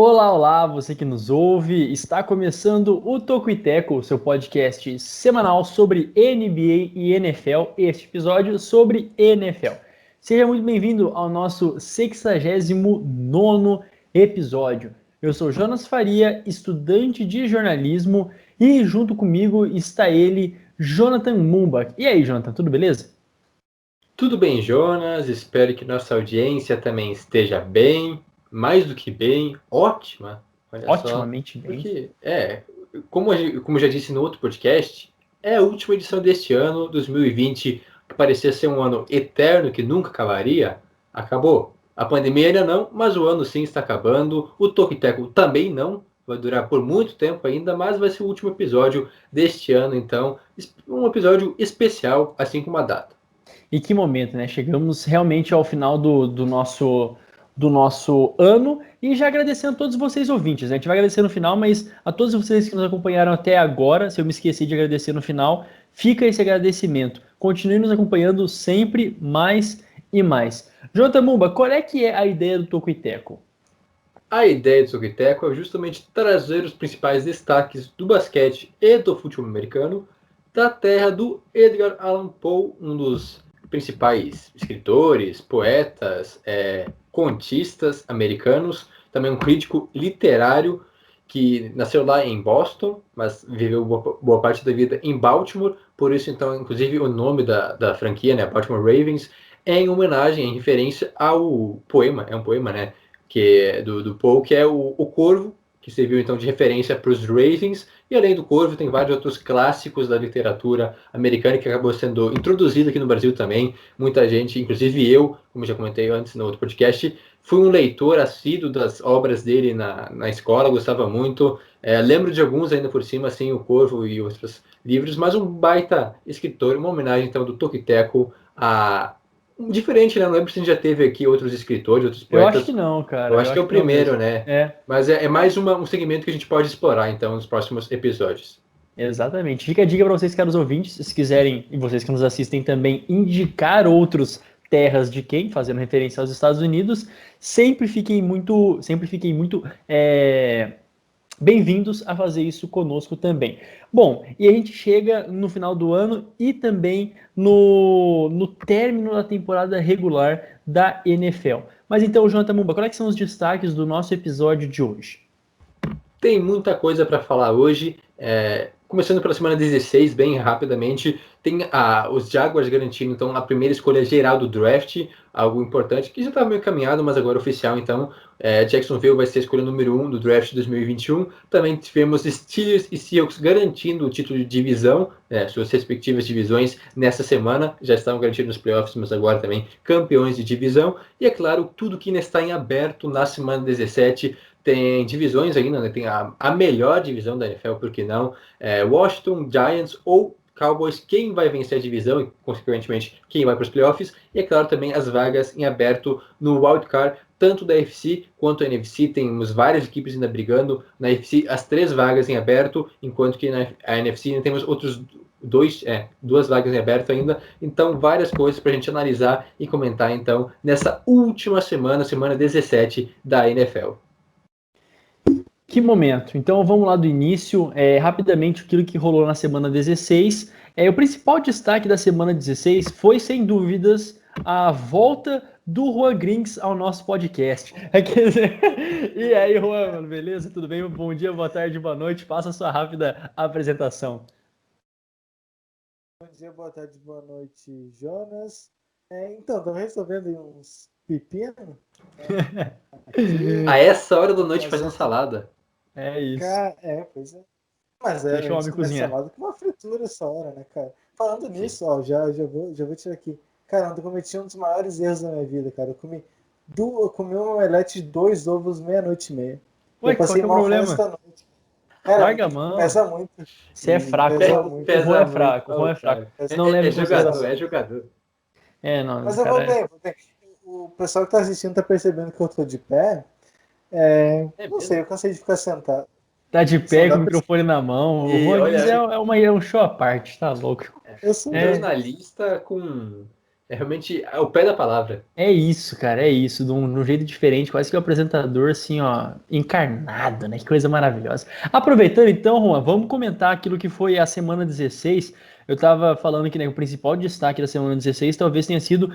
Olá, olá, você que nos ouve. Está começando o Toco e Teco, seu podcast semanal sobre NBA e NFL. Este episódio sobre NFL. Seja muito bem-vindo ao nosso 69º episódio. Eu sou Jonas Faria, estudante de jornalismo, e junto comigo está ele, Jonathan Mumbach. E aí, Jonathan, tudo beleza? Tudo bem, Jonas? Espero que nossa audiência também esteja bem, mais do que bem, ótima. Olha só, Otimamente bem. porque como eu já disse no outro podcast, é a última edição deste ano, 2020, que parecia ser um ano eterno que nunca acabaria, acabou. A pandemia ainda não, mas o ano sim está acabando. O Toco e Teco também não, vai durar por muito tempo ainda, mas vai ser o último episódio deste ano, então, um episódio especial, assim como a data. E que momento, né? Chegamos realmente ao final do nosso ano e já agradecendo a todos vocês ouvintes, né? A gente vai agradecer no final, mas a todos vocês que nos acompanharam até agora, se eu me esqueci de agradecer no final, fica esse agradecimento. Continue nos acompanhando sempre mais e mais. Jonathan Mumba, qual é que é a ideia do Toco e Teco? A ideia do Sokiteco é justamente trazer os principais destaques do basquete e do futebol americano da terra do Edgar Allan Poe, um dos principais escritores, poetas, contistas americanos, também um crítico literário que nasceu lá em Boston, mas viveu boa parte da vida em Baltimore, por isso então, inclusive, o nome da franquia, né, Baltimore Ravens, é em homenagem, em referência ao poema, é um poema, né, que é do Poe, que é o Corvo, que serviu então de referência para os Ravens, e além do Corvo tem vários outros clássicos da literatura americana que acabou sendo introduzido aqui no Brasil também. Muita gente, inclusive eu, como já comentei antes no outro podcast, fui um leitor assíduo das obras dele na escola, gostava muito. Lembro de alguns ainda por cima, assim, o Corvo e outros livros, mas um baita escritor, uma homenagem então do Toquiteco a diferente, né? Não lembro se a gente já teve aqui outros escritores, outros Eu acho que poetas. não, Eu cara. Eu acho que é acho o que não primeiro, mesmo. né? É. Mas é mais um segmento que a gente pode explorar, então, nos próximos episódios. Exatamente. Fica a dica para vocês, caros ouvintes, se quiserem, e vocês que nos assistem também, indicar outros terras de quem, fazendo referência aos Estados Unidos, sempre fiquem muito bem-vindos a fazer isso conosco também. Bom, e a gente chega no final do ano e também no término da temporada regular da NFL. Mas então, Jonathan Mumba, quais são os destaques do nosso episódio de hoje? Tem muita coisa para falar hoje. Começando pela semana 16, bem rapidamente, tem os Jaguars garantindo então a primeira escolha geral do draft, algo importante que já estava meio caminhado, mas agora oficial. Então, Jacksonville vai ser a escolha número 1 do draft 2021. Também tivemos Steelers e Seahawks garantindo o título de divisão, suas respectivas divisões nessa semana. Já estavam garantidos nos playoffs, mas agora também campeões de divisão. E é claro, tudo que ainda está em aberto na semana 17. Tem divisões ainda, né? Tem a melhor divisão da NFL, por que não? Washington, Giants ou Cowboys, quem vai vencer a divisão e, consequentemente, quem vai para os playoffs. E, é claro, também as vagas em aberto no wildcard, tanto da NFC quanto da NFC. Temos várias equipes ainda brigando. Na NFC, as 3 vagas em aberto, enquanto que na NFC ainda temos outros duas vagas em aberto ainda. Então, várias coisas para a gente analisar e comentar, então, nessa última semana, semana 17 da NFL. Que momento. Então vamos lá do início, rapidamente aquilo que rolou na semana 16. O principal destaque da semana 16 foi, sem dúvidas, a volta do Juan Grings ao nosso podcast. E aí, Juan, mano, beleza? Tudo bem? Bom dia, boa tarde, boa noite. Faça a sua rápida apresentação. Bom dia, boa tarde, boa noite, Jonas. Então, estamos resolvendo aí uns pepinos. A essa hora da noite fazendo salada. É isso. Pois é. Mas Deixa o antes homem de comer cozinhar. salada, com uma fritura essa hora, né, cara? Falando Sim. nisso, ó, já vou tirar aqui. Cara, eu cometi um dos maiores erros da minha vida, cara. Eu comi um omelete de 2 ovos meia-noite e meia. Ué, Eu qual passei que é o mal o problema? resto da noite. Cara, Larga a mão. pesa muito. Você é fraco. Pesa muito. O Juan Pesa é muito. fraco, o Juan é fraco. Cara. Pesa Não leve É em jogador, consideração. é jogador. Não, Mas eu vou cara. bem, vou bem. O pessoal que tá assistindo tá percebendo que eu tô de pé. É Não mesmo? sei, eu cansei de ficar sentado. Tá de Só pé com dá o pra... microfone na mão. O E Juan Guiz olha, é um show à parte, tá louco. Eu sou um mesmo. É, jornalista com É realmente o pé da palavra. É isso, cara, é isso, de um jeito diferente, quase que o apresentador, assim, ó, encarnado, né? Que coisa maravilhosa. Aproveitando então, Juan, vamos comentar aquilo que foi a semana 16. Eu tava falando que, né, o principal destaque da semana 16 talvez tenha sido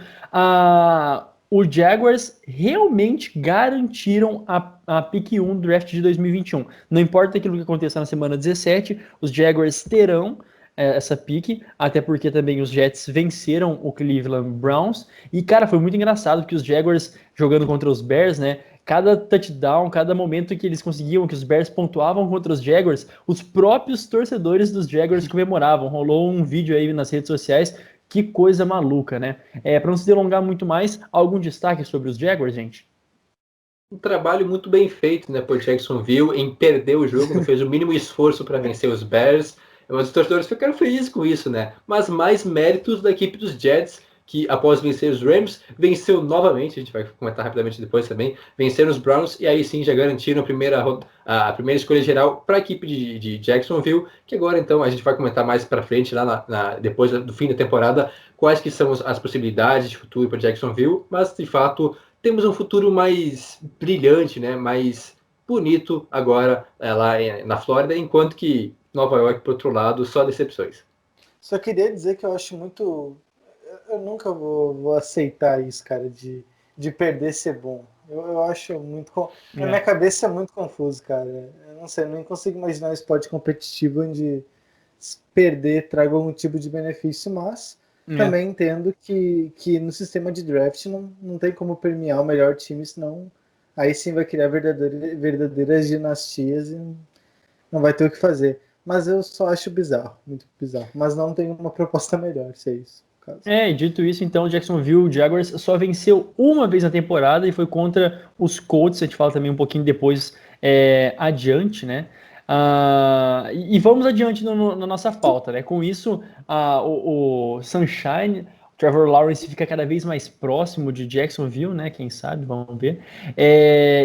os Jaguars realmente garantiram a pick 1 do draft de 2021. Não importa aquilo que aconteça na semana 17, os Jaguars terão essa pick, até porque também os Jets venceram o Cleveland Browns. E, cara, foi muito engraçado que os Jaguars jogando contra os Bears, né? Cada touchdown, cada momento que eles conseguiam, que os Bears pontuavam contra os Jaguars, os próprios torcedores dos Jaguars comemoravam. Rolou um vídeo aí nas redes sociais. Que coisa maluca, né? Para não se delongar muito mais, algum destaque sobre os Jaguars, gente? Um trabalho muito bem feito, né, por Jacksonville em perder o jogo, não fez o mínimo esforço para vencer os Bears. Os torcedores ficaram felizes com isso, né? Mas mais méritos da equipe dos Jets, que após vencer os Rams, venceu novamente, a gente vai comentar rapidamente depois também, venceram os Browns e aí sim já garantiram a primeira escolha geral para a equipe de Jacksonville, que agora então a gente vai comentar mais para frente, lá depois do fim da temporada, quais que são as possibilidades de futuro para Jacksonville, mas de fato temos um futuro mais brilhante, né, mais bonito agora lá na Flórida, enquanto que Nova York, por outro lado, só decepções. Só queria dizer que eu acho muito. Eu nunca vou aceitar isso, cara, de perder ser bom. Eu acho muito. Na minha cabeça é muito confuso, cara. Eu não sei, eu nem consigo imaginar um esporte competitivo onde perder traga algum tipo de benefício, mas também entendo que no sistema de draft não tem como premiar o melhor time, senão aí sim vai criar verdadeiras dinastias e não vai ter o que fazer. Mas eu só acho bizarro, muito bizarro. Mas não tem uma proposta melhor, se é isso. Dito isso, então, o Jacksonville Jaguars só venceu uma vez na temporada e foi contra os Colts. A gente fala também um pouquinho depois adiante, né? E vamos adiante na nossa pauta, né? Com isso, o Sunshine, o Trevor Lawrence fica cada vez mais próximo de Jacksonville, né? Quem sabe, vamos ver.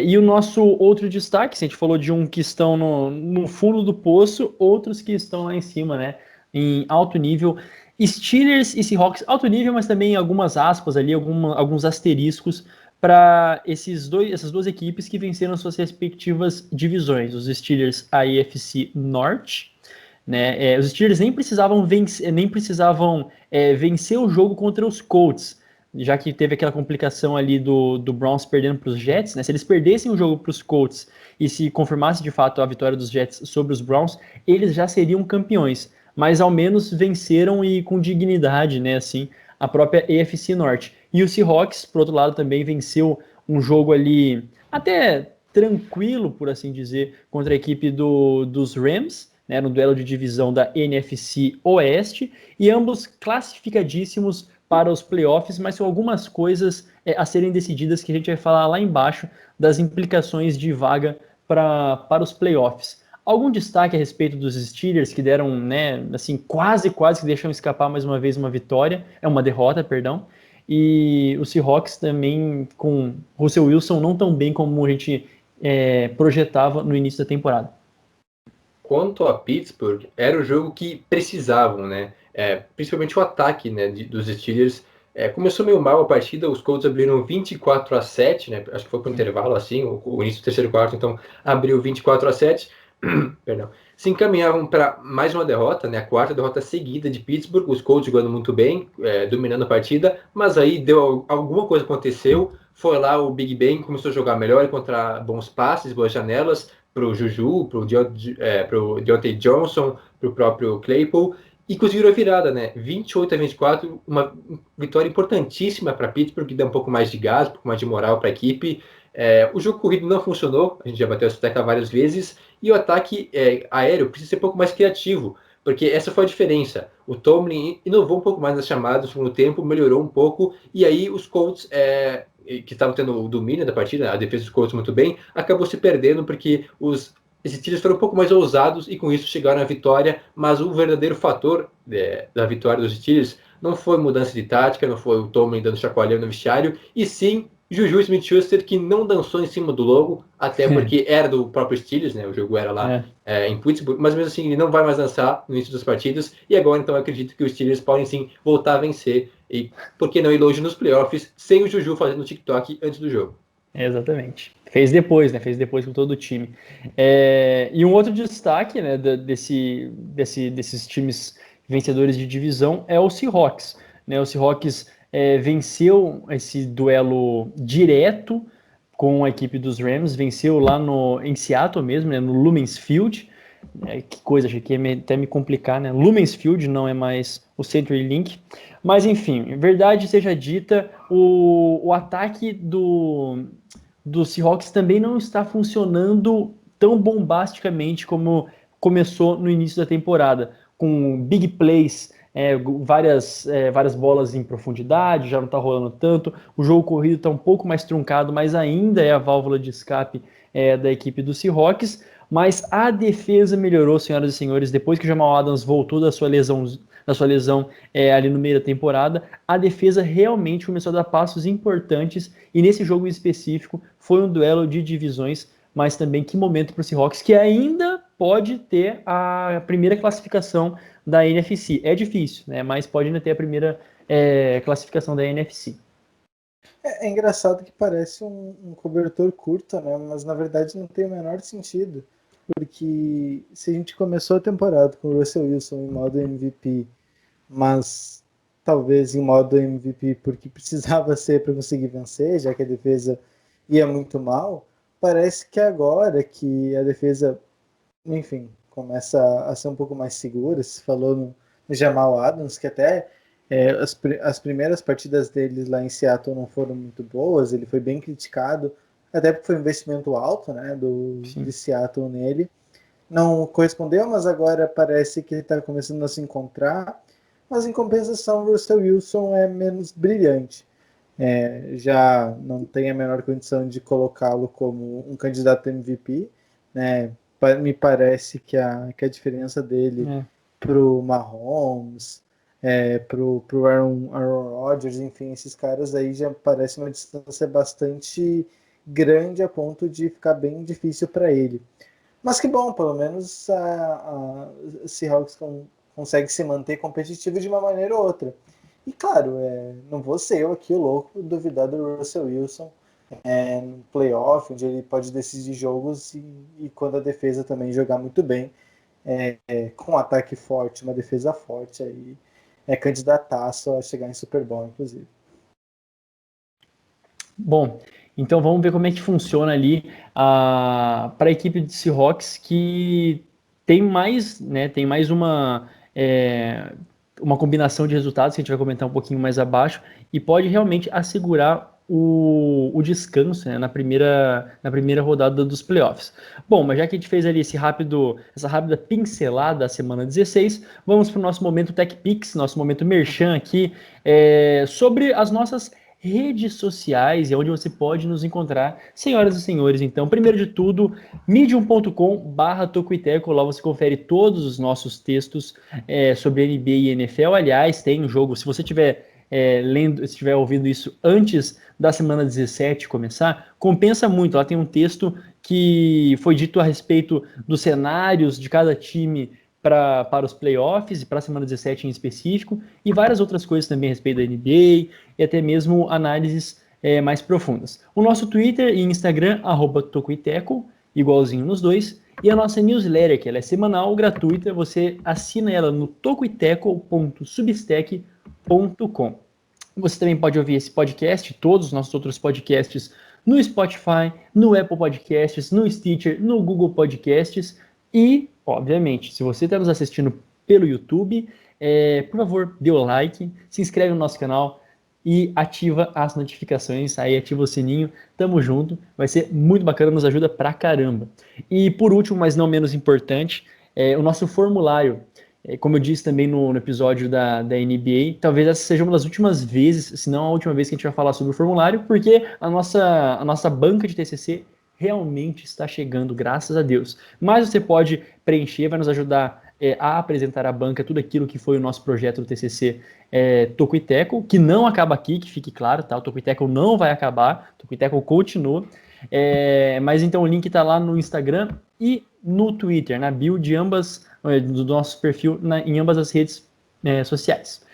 E o nosso outro destaque, a gente falou de um que estão no fundo do poço, outros que estão lá em cima, né? Em alto nível. Steelers e Seahawks, alto nível, mas também algumas aspas ali, alguns asteriscos para essas duas equipes que venceram suas respectivas divisões. Os Steelers, a AFC Norte, né? Os Steelers nem precisavam vencer o jogo contra os Colts, já que teve aquela complicação ali do Browns perdendo para os Jets, né? Se eles perdessem o jogo para os Colts e se confirmasse de fato a vitória dos Jets sobre os Browns, eles já seriam campeões. Mas ao menos venceram e com dignidade, né, assim, a própria AFC Norte. E o Seahawks, por outro lado, também venceu um jogo ali até tranquilo, por assim dizer, contra a equipe dos Rams, né, no duelo de divisão da NFC Oeste, e ambos classificadíssimos para os playoffs, mas com algumas coisas a serem decididas que a gente vai falar lá embaixo das implicações de vaga para os playoffs. Algum destaque a respeito dos Steelers que deram, né, assim, quase que deixam escapar mais uma vez uma derrota, perdão. E o Seahawks também com Russell Wilson não tão bem como a gente projetava no início da temporada. Quanto a Pittsburgh, era o jogo que precisavam, né? Principalmente o ataque, né, dos Steelers. Começou meio mal a partida, os Colts abriram 24-7, né? Acho que foi para o intervalo assim, o início do terceiro quarto, então abriu 24-7. Perdão, se encaminhavam para mais uma derrota, né, a quarta derrota seguida de Pittsburgh, os Colts jogando muito bem, dominando a partida, mas aí alguma coisa aconteceu, foi lá o Big Ben, começou a jogar melhor, encontrar bons passes, boas janelas para o Juju, para o Deontay Johnson, para o próprio Claypool, e conseguiram a virada, né, 28-24, uma vitória importantíssima para Pittsburgh, que dá um pouco mais de gás, um pouco mais de moral para a equipe. O jogo corrido não funcionou, a gente já bateu essa tecla várias vezes, e o ataque aéreo precisa ser um pouco mais criativo, porque essa foi a diferença. O Tomlin inovou um pouco mais nas chamadas no segundo tempo, melhorou um pouco, e aí os Colts, que estavam tendo o domínio da partida, a defesa dos Colts muito bem, acabou se perdendo porque esses tiros foram um pouco mais ousados e com isso chegaram à vitória, mas o verdadeiro fator da vitória dos Steelers não foi mudança de tática, não foi o Tomlin dando chacoalhão no vestiário, e sim Juju Smith-Schuster, que não dançou em cima do logo, até porque era do próprio Steelers, né? O jogo era lá em Pittsburgh, mas mesmo assim ele não vai mais dançar no início das partidas, e agora então eu acredito que os Steelers podem sim voltar a vencer E por que não elogio nos playoffs sem o Juju fazendo TikTok antes do jogo? Exatamente. Fez depois, né? Fez depois com todo o time. E um outro destaque, né, desses times vencedores de divisão é o Seahawks. Né? O Seahawks venceu esse duelo direto com a equipe dos Rams, venceu lá em Seattle mesmo, né, no Lumen Field. Que coisa, achei que ia até me complicar, né? Lumen Field não é mais o CenturyLink. Mas enfim, verdade seja dita, o ataque do Seahawks também não está funcionando tão bombasticamente como começou no início da temporada, com big plays, várias bolas em profundidade, já não está rolando tanto, o jogo corrido está um pouco mais truncado, mas ainda é a válvula de escape da equipe do Seahawks, mas a defesa melhorou, senhoras e senhores, depois que o Jamal Adams voltou da sua lesão ali no meio da temporada, a defesa realmente começou a dar passos importantes, e nesse jogo em específico foi um duelo de divisões, mas também que momento para o Seahawks, que ainda pode ter a primeira classificação da NFC. É difícil, né? Mas pode ainda ter a primeira classificação da NFC. É engraçado que parece um cobertor curto, né? Mas na verdade não tem o menor sentido. Porque se a gente começou a temporada com o Russell Wilson em modo MVP, mas talvez em modo MVP porque precisava ser para conseguir vencer, já que a defesa ia muito mal, parece que agora que a defesa, enfim, começa a ser um pouco mais segura. Se falou no Jamal Adams, que até as primeiras partidas deles lá em Seattle não foram muito boas, ele foi bem criticado, até porque foi um investimento alto, né, de Seattle nele. Não correspondeu, mas agora parece que ele está começando a se encontrar. Mas em compensação, o Russell Wilson é menos brilhante. Já não tem a menor condição de colocá-lo como um candidato a MVP, né? Me parece que a diferença dele pro Mahomes, pro Aaron Rodgers, enfim, esses caras aí já parece uma distância bastante grande a ponto de ficar bem difícil para ele. Mas que bom, pelo menos a Seahawks consegue se manter competitivo de uma maneira ou outra. E claro, não vou ser eu aqui o louco duvidar do Russell Wilson no playoff, onde ele pode decidir jogos e quando a defesa também jogar muito bem, com um ataque forte, uma defesa forte, aí é candidataço a chegar em Super Bowl, inclusive. Bom, então vamos ver como é que funciona ali para a equipe de Seahawks, que tem mais uma combinação de resultados que a gente vai comentar um pouquinho mais abaixo e pode realmente assegurar o descanso, né, na primeira rodada dos playoffs. Bom, mas já que a gente fez ali essa rápida pincelada da semana 16, vamos para o nosso momento Tech Picks, nosso momento merchan aqui, sobre as nossas redes sociais e onde você pode nos encontrar, senhoras e senhores. Então, primeiro de tudo, medium.com/tocoiteco, lá você confere todos os nossos textos sobre NBA e NFL. Aliás, tem um jogo, se você estiver se estiver ouvindo isso antes da semana 17 começar, compensa muito. Lá tem um texto que foi dito a respeito dos cenários de cada time para os playoffs e para a semana 17 em específico, e várias outras coisas também a respeito da NBA e até mesmo análises mais profundas. O nosso Twitter e Instagram, @tocoiteco, igualzinho nos dois, e a nossa newsletter, que ela é semanal, gratuita, você assina ela no tocoiteco.substack.com. Você também pode ouvir esse podcast, todos os nossos outros podcasts, no Spotify, no Apple Podcasts, no Stitcher, no Google Podcasts e, obviamente, se você está nos assistindo pelo YouTube, por favor, dê o like, se inscreve no nosso canal e ativa as notificações, aí ativa o sininho, tamo junto, vai ser muito bacana, nos ajuda pra caramba. E por último, mas não menos importante, o nosso formulário. Como eu disse também no episódio da NBA, talvez essa seja uma das últimas vezes, se não a última vez que a gente vai falar sobre o formulário, porque a nossa banca de TCC realmente está chegando, graças a Deus. Mas você pode preencher, vai nos ajudar a apresentar à banca tudo aquilo que foi o nosso projeto do TCC Tocoiteco, que não acaba aqui, que fique claro, tá? O Tocoiteco não vai acabar, o Tocoiteco continua. Mas então o link está lá no Instagram e no Twitter, na bio de ambas, do nosso perfil em ambas as redes sociais.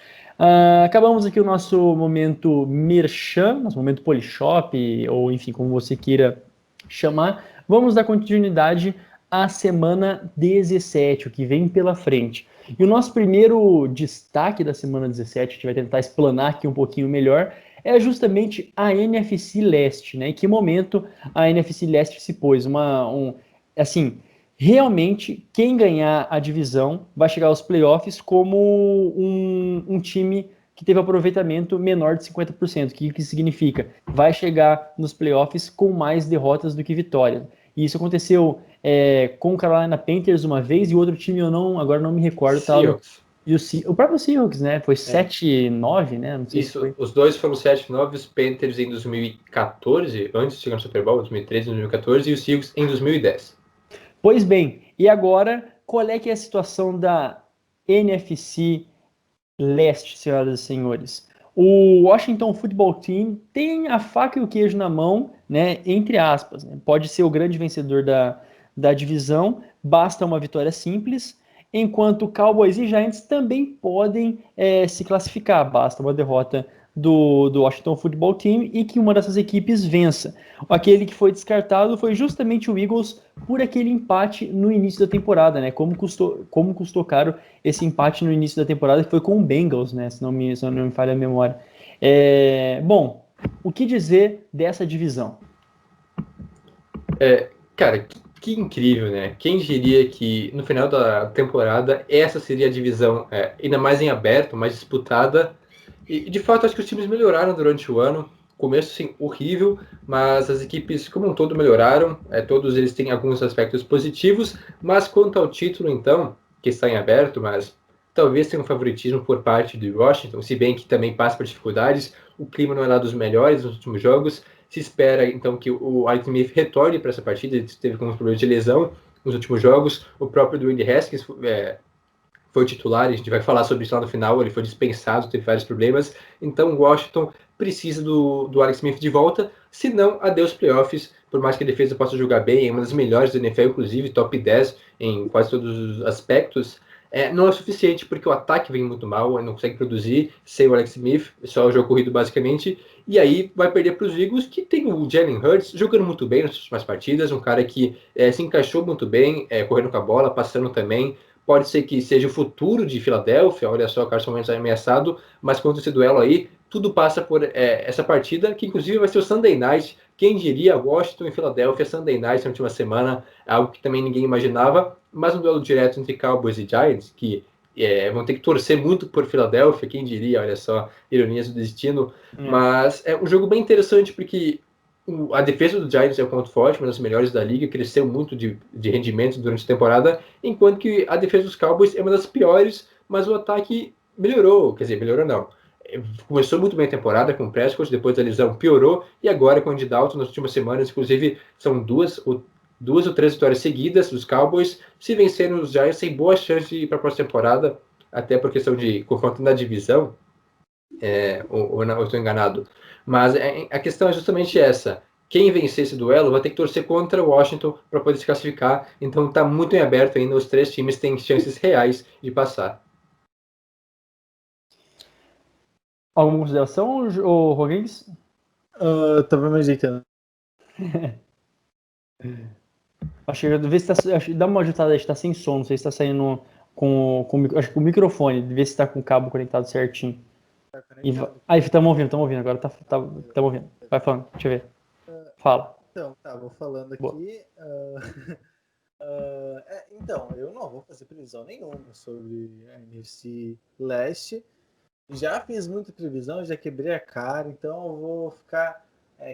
Acabamos aqui o nosso momento merchan, nosso momento Polishop, ou enfim, como você queira chamar. Vamos dar continuidade à semana 17, o que vem pela frente. E o nosso primeiro destaque da semana 17, a gente vai tentar explanar aqui um pouquinho melhor, é justamente a NFC Leste, né? Em que momento a NFC Leste se pôs? Assim, realmente, quem ganhar a divisão vai chegar aos playoffs como um time que teve aproveitamento menor de 50%. O que significa? Vai chegar nos playoffs com mais derrotas do que vitórias. E isso aconteceu com o Carolina Panthers uma vez, e o outro time agora não me recordo. Seahawks. O próprio Seahawks, né? Foi 7-9, né? Não sei Isso, se foi. os dois foram 7-9, os Panthers em 2014, antes de chegar no Super Bowl, 2013 e 2014, e os Seahawks em 2010. Pois bem, e agora, qual é que é a situação da NFC Leste, senhoras e senhores? O Washington Football Team tem a faca e o queijo na mão, né? Entre aspas, né? Pode ser o grande vencedor da divisão, basta uma vitória simples, enquanto Cowboys e Giants também podem se classificar, basta uma derrota do Washington Football Team e que uma dessas equipes vença. Aquele que foi descartado foi justamente o Eagles por aquele empate no início da temporada, né? Como custou caro esse empate no início da temporada, que foi com o Bengals, né? Se não me falha a memória. Bom, o que dizer dessa divisão? Cara, que incrível, né? Quem diria que no final da temporada essa seria a divisão ainda mais em aberto, mais disputada. E de fato acho que os times melhoraram durante o ano. Começo sim horrível, mas as equipes como um todo melhoraram. Todos eles têm alguns aspectos positivos, mas quanto ao título então, que está em aberto, mas talvez tenha um favoritismo por parte do Washington, se bem que também passa por dificuldades. O clima não é lá dos melhores nos últimos jogos. Se espera então que o Alex Smith retorne para essa partida. Ele teve alguns problemas de lesão nos últimos jogos. O próprio Dwayne Haskins foi o titular, a gente vai falar sobre isso lá no final. Ele foi dispensado, teve vários problemas. Então o Washington precisa do Alex Smith de volta, senão adeus playoffs. Por mais que a defesa possa jogar bem, é uma das melhores da NFL, inclusive top 10 em quase todos os aspectos. Não é suficiente porque o ataque vem muito mal, não consegue produzir sem o Alex Smith, só o jogo corrido basicamente, e aí vai perder para os Eagles, que tem o Jalen Hurts jogando muito bem nas últimas partidas, um cara que se encaixou muito bem, correndo com a bola, passando também. Pode ser que seja o futuro de Filadélfia, olha só, o Carson Wentz é ameaçado, mas quanto a esse duelo aí, tudo passa por essa partida, que inclusive vai ser o Sunday Night. Quem diria Washington e Filadélfia Sunday Night na última semana, algo que também ninguém imaginava, mas um duelo direto entre Cowboys e Giants, que vão ter que torcer muito por Filadélfia, quem diria, olha só, ironias do destino. Mas é um jogo bem interessante porque a defesa do Giants é o ponto forte, uma das melhores da liga, cresceu muito de rendimento durante a temporada, enquanto que a defesa dos Cowboys é uma das piores, mas o ataque melhorou, quer dizer, melhorou não. Começou muito bem a temporada com o Prescott, depois da lesão piorou, e agora com o Andy Dalton nas últimas semanas, inclusive são duas ou três vitórias seguidas dos Cowboys. Se vencerem os Giants, tem boa chance de ir para a próxima temporada, até por questão de confronto na divisão, ou eu estou enganado. Mas a questão é justamente essa. Quem vencer esse duelo vai ter que torcer contra o Washington para poder se classificar. Então está muito em aberto ainda. Os três times têm chances reais de passar. Alguma consideração, Rodrigues? Tava me ajeitando. Acho que dá uma ajustada aí, está sem som, não sei se está saindo acho que com o microfone, ver se está com o cabo conectado certinho. Aí, estamos ouvindo agora, estamos ouvindo. Vai falando, deixa eu ver. Fala. Então, vou falando aqui. Então, eu não vou fazer previsão nenhuma sobre a NFC Leste. Já fiz muita previsão, já quebrei a cara, então eu vou ficar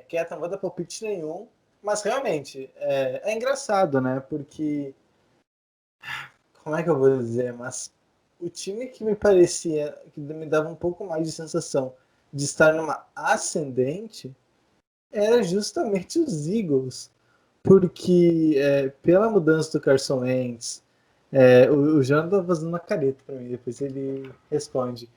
quieto, não vou dar palpite nenhum. Mas realmente, é engraçado, né? Porque, como é que eu vou dizer? Mas o time que me parecia, que me dava um pouco mais de sensação de estar numa ascendente, era justamente os Eagles. Porque pela mudança do Carson Wentz, o Jean tá fazendo uma careta para mim, depois ele responde.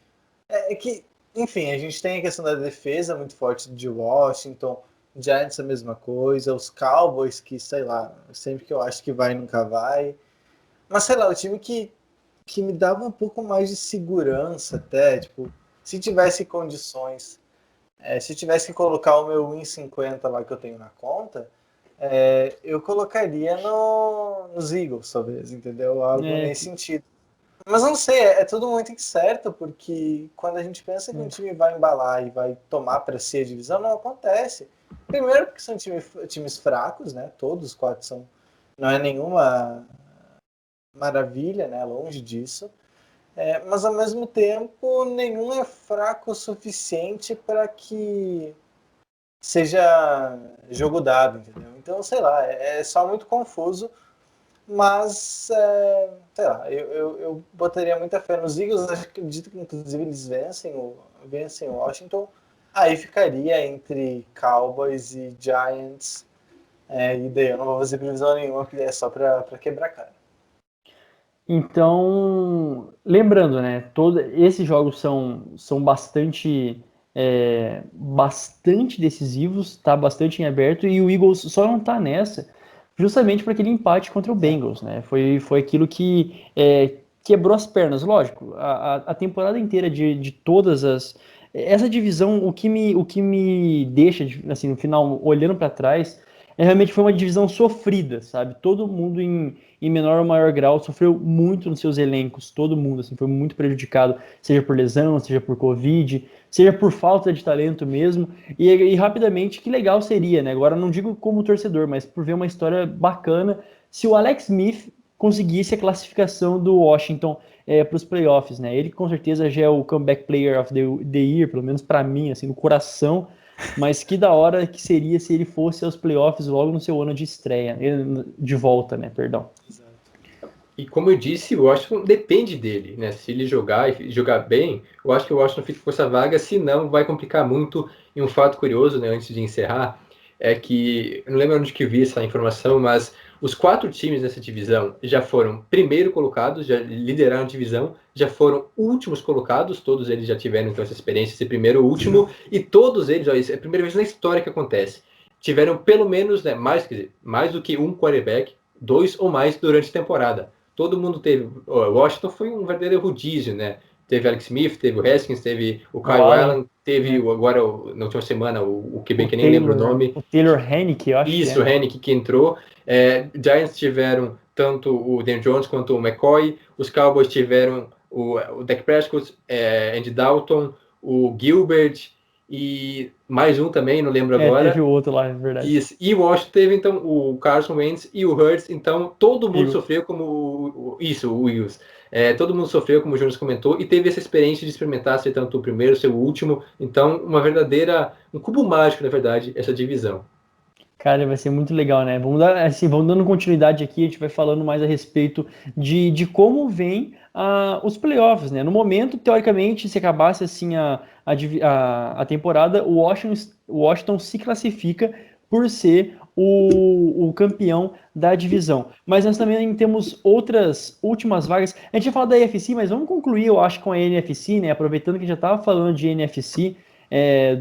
Enfim, a gente tem a questão da defesa muito forte de Washington, Giants a mesma coisa, os Cowboys que, sei lá, sempre que eu acho que vai, nunca vai. Mas sei lá, o time que me dava um pouco mais de segurança até, tipo, se tivesse condições, se tivesse que colocar o meu win 50 lá que eu tenho na conta, eu colocaria nos Eagles, talvez, entendeu? Algo nesse sentido. Mas eu não sei, é tudo muito incerto, porque quando a gente pensa que um time vai embalar e vai tomar para si a divisão, não acontece. Primeiro porque são times fracos, né? Todos os 4 são. Não é nenhuma maravilha, né? Longe disso. Mas ao mesmo tempo, nenhum é fraco o suficiente para que seja jogo dado, entendeu? Então, sei lá, é só muito confuso. Mas, sei lá, eu botaria muita fé nos Eagles. Acredito que, inclusive, eles vencem o Washington. Aí ficaria entre Cowboys e Giants. E daí eu não vou fazer previsão nenhuma, porque é só pra quebrar a cara. Então, lembrando, né? Esses jogos são bastante decisivos, tá bastante em aberto, e o Eagles só não tá nessa justamente por aquele empate contra o Bengals, né? Foi aquilo que quebrou as pernas. Lógico, a temporada inteira de todas as... Essa divisão, o que me deixa, assim, no final, olhando para trás, realmente foi uma divisão sofrida, sabe? Todo mundo em menor ou maior grau sofreu muito nos seus elencos, todo mundo, assim, foi muito prejudicado, seja por lesão, seja por Covid, seja por falta de talento mesmo, e rapidamente, que legal seria, né? Agora não digo como torcedor, mas por ver uma história bacana, se o Alex Smith conseguisse a classificação do Washington para os playoffs, né? Ele com certeza já é o comeback player of the year, pelo menos para mim, assim, no coração, mas que da hora que seria se ele fosse aos playoffs logo no seu ano de estreia, de volta, né? Perdão. E como eu disse, o Washington depende dele, né? Se ele jogar e jogar bem, eu acho que o Washington fica com essa vaga, se não, vai complicar muito. E um fato curioso, né, antes de encerrar, é que, eu não lembro onde que eu vi essa informação, mas os 4 times dessa divisão já foram primeiro colocados, já lideraram a divisão, já foram últimos colocados, todos eles já tiveram então essa experiência de ser primeiro ou último, e todos eles, ó, é a primeira vez na história que acontece, tiveram pelo menos, né, mais do que um quarterback, 2 ou mais durante a temporada. Todo mundo teve. O Washington foi um verdadeiro rodízio, né? Teve Alex Smith, teve o Haskins, teve o Kyle Allen, teve agora, na última semana, o QB que nem lembro o nome. O Taylor Heinicke, eu acho. Isso, o Heinicke que entrou. Giants tiveram tanto o Dan Jones quanto o McCoy. Os Cowboys tiveram o Dak Prescott, Andy Dalton, o Gilbert e mais um também, não lembro agora. Teve o outro lá, é verdade. Isso. E o Washington teve, então, o Carson Wentz e o Hurts. Então, todo mundo sofreu como... o Wills. Todo mundo sofreu, como o Jonas comentou, e teve essa experiência de experimentar ser tanto o primeiro, ser o último. Então, um cubo mágico, na verdade, essa divisão. Cara, vai ser muito legal, né? Vamos dando continuidade aqui, a gente vai falando mais a respeito de como vem os playoffs, né? No momento, teoricamente, se acabasse assim a temporada, o Washington se classifica por ser o campeão da divisão. Mas nós também temos outras últimas vagas. A gente ia falar da AFC, mas vamos concluir, eu acho, com a NFC, né? Aproveitando que já estava falando de NFC,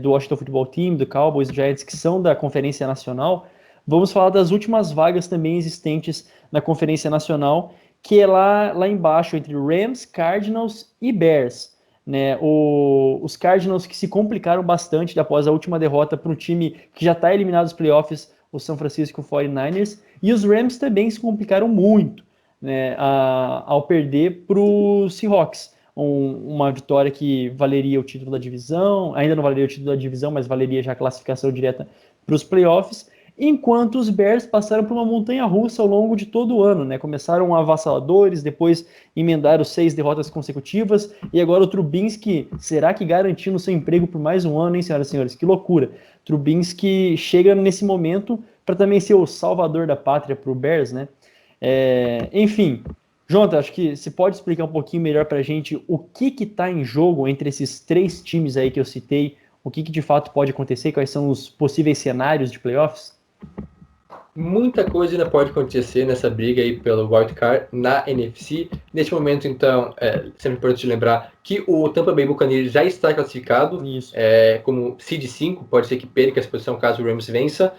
do Washington Football Team, do Cowboys, do Giants, que são da Conferência Nacional, vamos falar das últimas vagas também existentes na Conferência Nacional, que é lá embaixo, entre Rams, Cardinals e Bears. Né? Os Cardinals que se complicaram bastante após a última derrota para um time que já está eliminado dos playoffs, o San Francisco 49ers, e os Rams também se complicaram muito, né, ao perder para os Seahawks. Uma vitória que valeria o título da divisão, ainda não valeria o título da divisão, mas valeria já a classificação direta para os playoffs, enquanto os Bears passaram por uma montanha-russa ao longo de todo o ano, né? Começaram avassaladores, depois emendaram 6 derrotas consecutivas, e agora o Trubisky, será que garantindo seu emprego por mais um ano, hein, senhoras e senhores? Que loucura! Trubisky chega nesse momento para também ser o salvador da pátria para o Bears, né? Enfim... Jonathan, acho que você pode explicar um pouquinho melhor para a gente o que está em jogo entre esses 3 times aí que eu citei, o que de fato pode acontecer, quais são os possíveis cenários de playoffs? Muita coisa ainda pode acontecer nessa briga aí pelo wildcard na NFC. Neste momento, então, sempre importante lembrar que o Tampa Bay Buccaneers já está classificado como seed 5, pode ser que perca essa posição caso o Rams vença,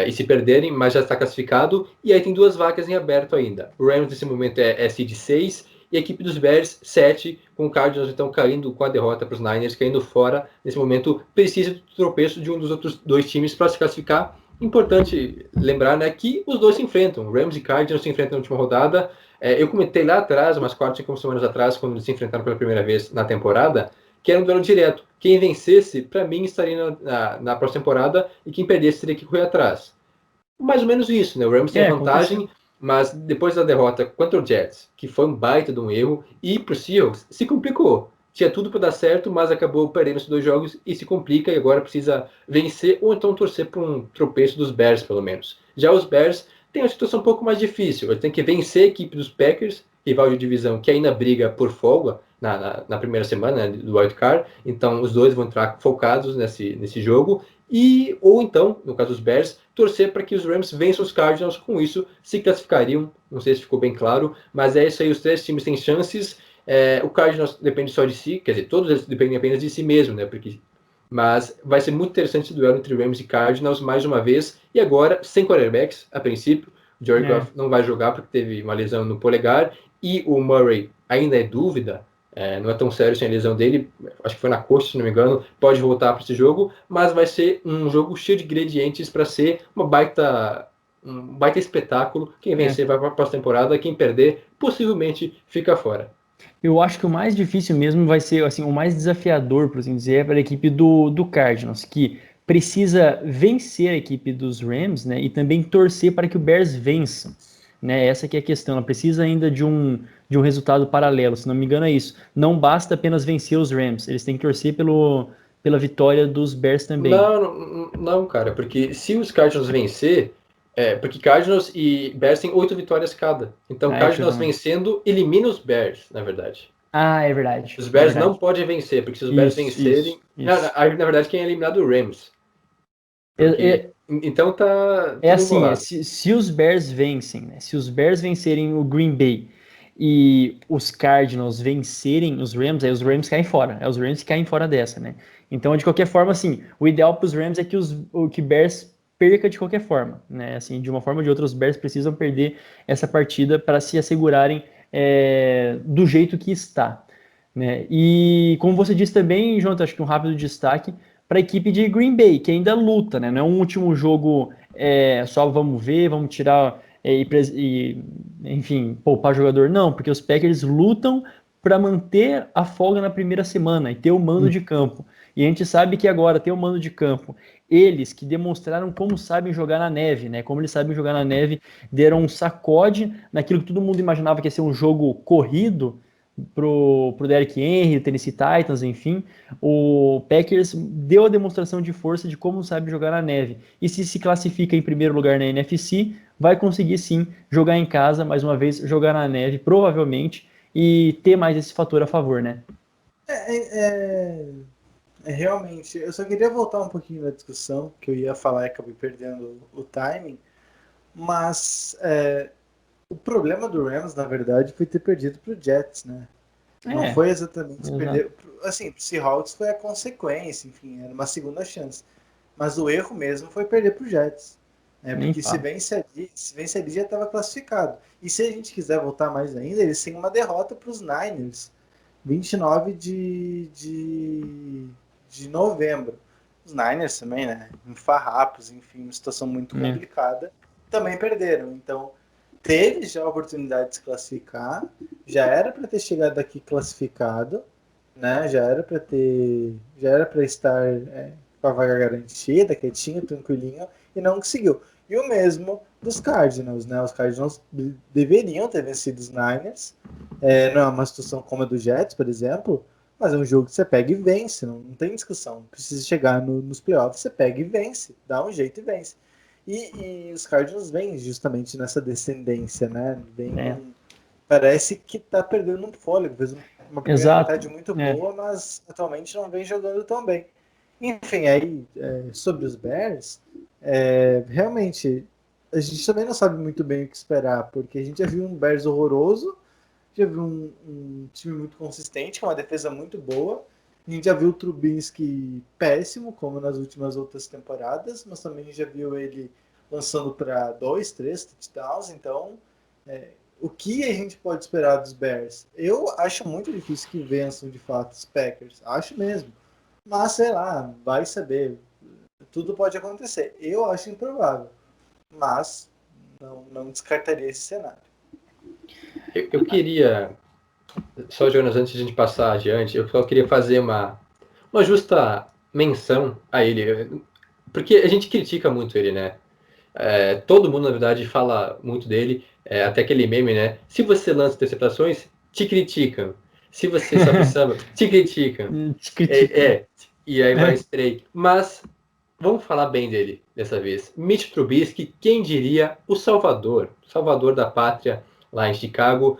e se perderem, mas já está classificado. E aí tem 2 vagas em aberto ainda. O Rams nesse momento é seed 6 e a equipe dos Bears 7, com o Cardinals então caindo com a derrota para os Niners, caindo fora. Nesse momento, precisa do tropeço de um dos outros dois times para se classificar. Importante lembrar, né, que os dois se enfrentam. Rams e Cardinals se enfrentam na última rodada. Eu comentei lá atrás, umas 4, 5 semanas atrás, quando eles se enfrentaram pela primeira vez na temporada, que era um duelo direto. Quem vencesse, para mim, estaria na próxima temporada, e quem perdesse teria que correr atrás. Mais ou menos isso, né? O Rams tem a vantagem, aconteceu. Mas depois da derrota contra o Jets, que foi um baita de um erro, e para o Seahawks se complicou. Tinha tudo para dar certo, mas acabou perdendo esses 2 jogos e se complica, e agora precisa vencer ou então torcer por um tropeço dos Bears, pelo menos. Já os Bears têm uma situação um pouco mais difícil. Eles têm que vencer a equipe dos Packers, rival de divisão que ainda briga por folga na primeira semana, né, do Wild Card. Então os dois vão entrar focados nesse jogo. Ou então, no caso dos Bears, torcer para que os Rams vençam os Cardinals, com isso se classificariam. Não sei se ficou bem claro, mas é isso aí, os 3 times têm chances. O Cardinals depende só de si, quer dizer, todos eles dependem apenas de si mesmo, né? Mas vai ser muito interessante esse duelo entre Rams e Cardinals mais uma vez, e agora sem quarterbacks, a princípio. O Jared Goff não vai jogar porque teve uma lesão no polegar, e o Murray ainda é dúvida. Não é tão sério sem a lesão dele, acho que foi na coxa, se não me engano, pode voltar para esse jogo, mas vai ser um jogo cheio de ingredientes para ser um baita espetáculo. Quem vencer vai para a próxima temporada, quem perder possivelmente fica fora. Eu acho que o mais difícil mesmo vai ser, assim, o mais desafiador, por assim dizer, é para a equipe do Cardinals, que precisa vencer a equipe dos Rams, né, e também torcer para que o Bears vença, né? Essa que é a questão. Ela precisa ainda de um resultado paralelo, se não me engano é isso. Não basta apenas vencer os Rams, eles têm que torcer pela vitória dos Bears também. Não, cara, porque se os Cardinals vencer, porque Cardinals e Bears têm 8 vitórias cada. Então Cardinals vencendo elimina os Bears, na verdade. É verdade. Os Bears não podem vencer, porque se os Bears vencerem... Na verdade, quem é eliminado é o Rams. Então tá... É assim, se os Bears vencem, né? Se os Bears vencerem o Green Bay e os Cardinals vencerem os Rams, aí os Rams caem fora. É os Rams que caem fora dessa, né? Então, de qualquer forma, assim, o ideal para os Rams é que o Bears perca de qualquer forma, né? Assim, de uma forma ou de outra, os Bears precisam perder essa partida para se assegurarem do jeito que está, né? E como você disse também, Jonathan, acho que um rápido destaque para a equipe de Green Bay, que ainda luta, né? Não é um último jogo só vamos ver, vamos tirar enfim, poupar jogador. Não, porque os Packers lutam para manter a folga na primeira semana e ter o mando de campo. E a gente sabe que agora ter o mando de campo, eles que demonstraram como sabem jogar na neve, né? Como eles sabem jogar na neve, deram um sacode naquilo que todo mundo imaginava que ia ser um jogo corrido pro Derrick Henry, o Tennessee Titans, enfim. O Packers deu a demonstração de força de como sabe jogar na neve. E se classifica em primeiro lugar na NFC, vai conseguir sim jogar em casa, mais uma vez, jogar na neve, provavelmente, e ter mais esse fator a favor, né? Realmente, eu só queria voltar um pouquinho na discussão, que eu ia falar e acabei perdendo o timing, mas o problema do Rams, na verdade, foi ter perdido para o Jets, né? Não foi exatamente perder. Assim, pro Seahawks foi a consequência, enfim, era uma segunda chance. Mas o erro mesmo foi perder pro Jets. Porque se vence ali já estava classificado. E se a gente quiser voltar mais ainda, eles têm uma derrota para os Niners. 29 de novembro. Os Niners também, né? Em farrapos, enfim, uma situação muito complicada. Também perderam. Então, teve já a oportunidade de se classificar, já era para ter chegado aqui classificado, né? Já era para estar com a vaga garantida, quietinho, tranquilinho, e não conseguiu. E o mesmo dos Cardinals, né? Os Cardinals deveriam ter vencido os Niners, não é uma situação como a do Jets, por exemplo, mas é um jogo que você pega e vence, não tem discussão. Precisa chegar nos playoffs, você pega e vence, dá um jeito e vence. E os Cardinals vêm justamente nessa descendência, né? Parece que tá perdendo um fôlego. Fez uma primeira metade muito boa, mas atualmente não vem jogando tão bem. Enfim, aí, sobre os Bears, realmente, a gente também não sabe muito bem o que esperar, porque a gente já viu um Bears horroroso, já viu um time muito consistente, com uma defesa muito boa, a gente já viu o Trubisky péssimo, como nas últimas outras temporadas, mas também já viu ele lançando para 2, 3 touchdowns, então O que a gente pode esperar dos Bears? Eu acho muito difícil que vençam de fato os Packers. Acho mesmo. Mas, sei lá, vai saber. Tudo pode acontecer. Eu acho improvável. Mas não descartaria esse cenário. Eu queria, só Jonas, antes de a gente passar adiante, eu só queria fazer uma justa menção a ele, porque a gente critica muito ele, né? Todo mundo, na verdade, fala muito dele, até aquele meme, né? Se você lança interceptações, te criticam. Se você sofre samba, te criticam. Te critica. E aí vai spray. Mas vamos falar bem dele dessa vez. Mitch Trubisky, quem diria, o Salvador da pátria lá em Chicago.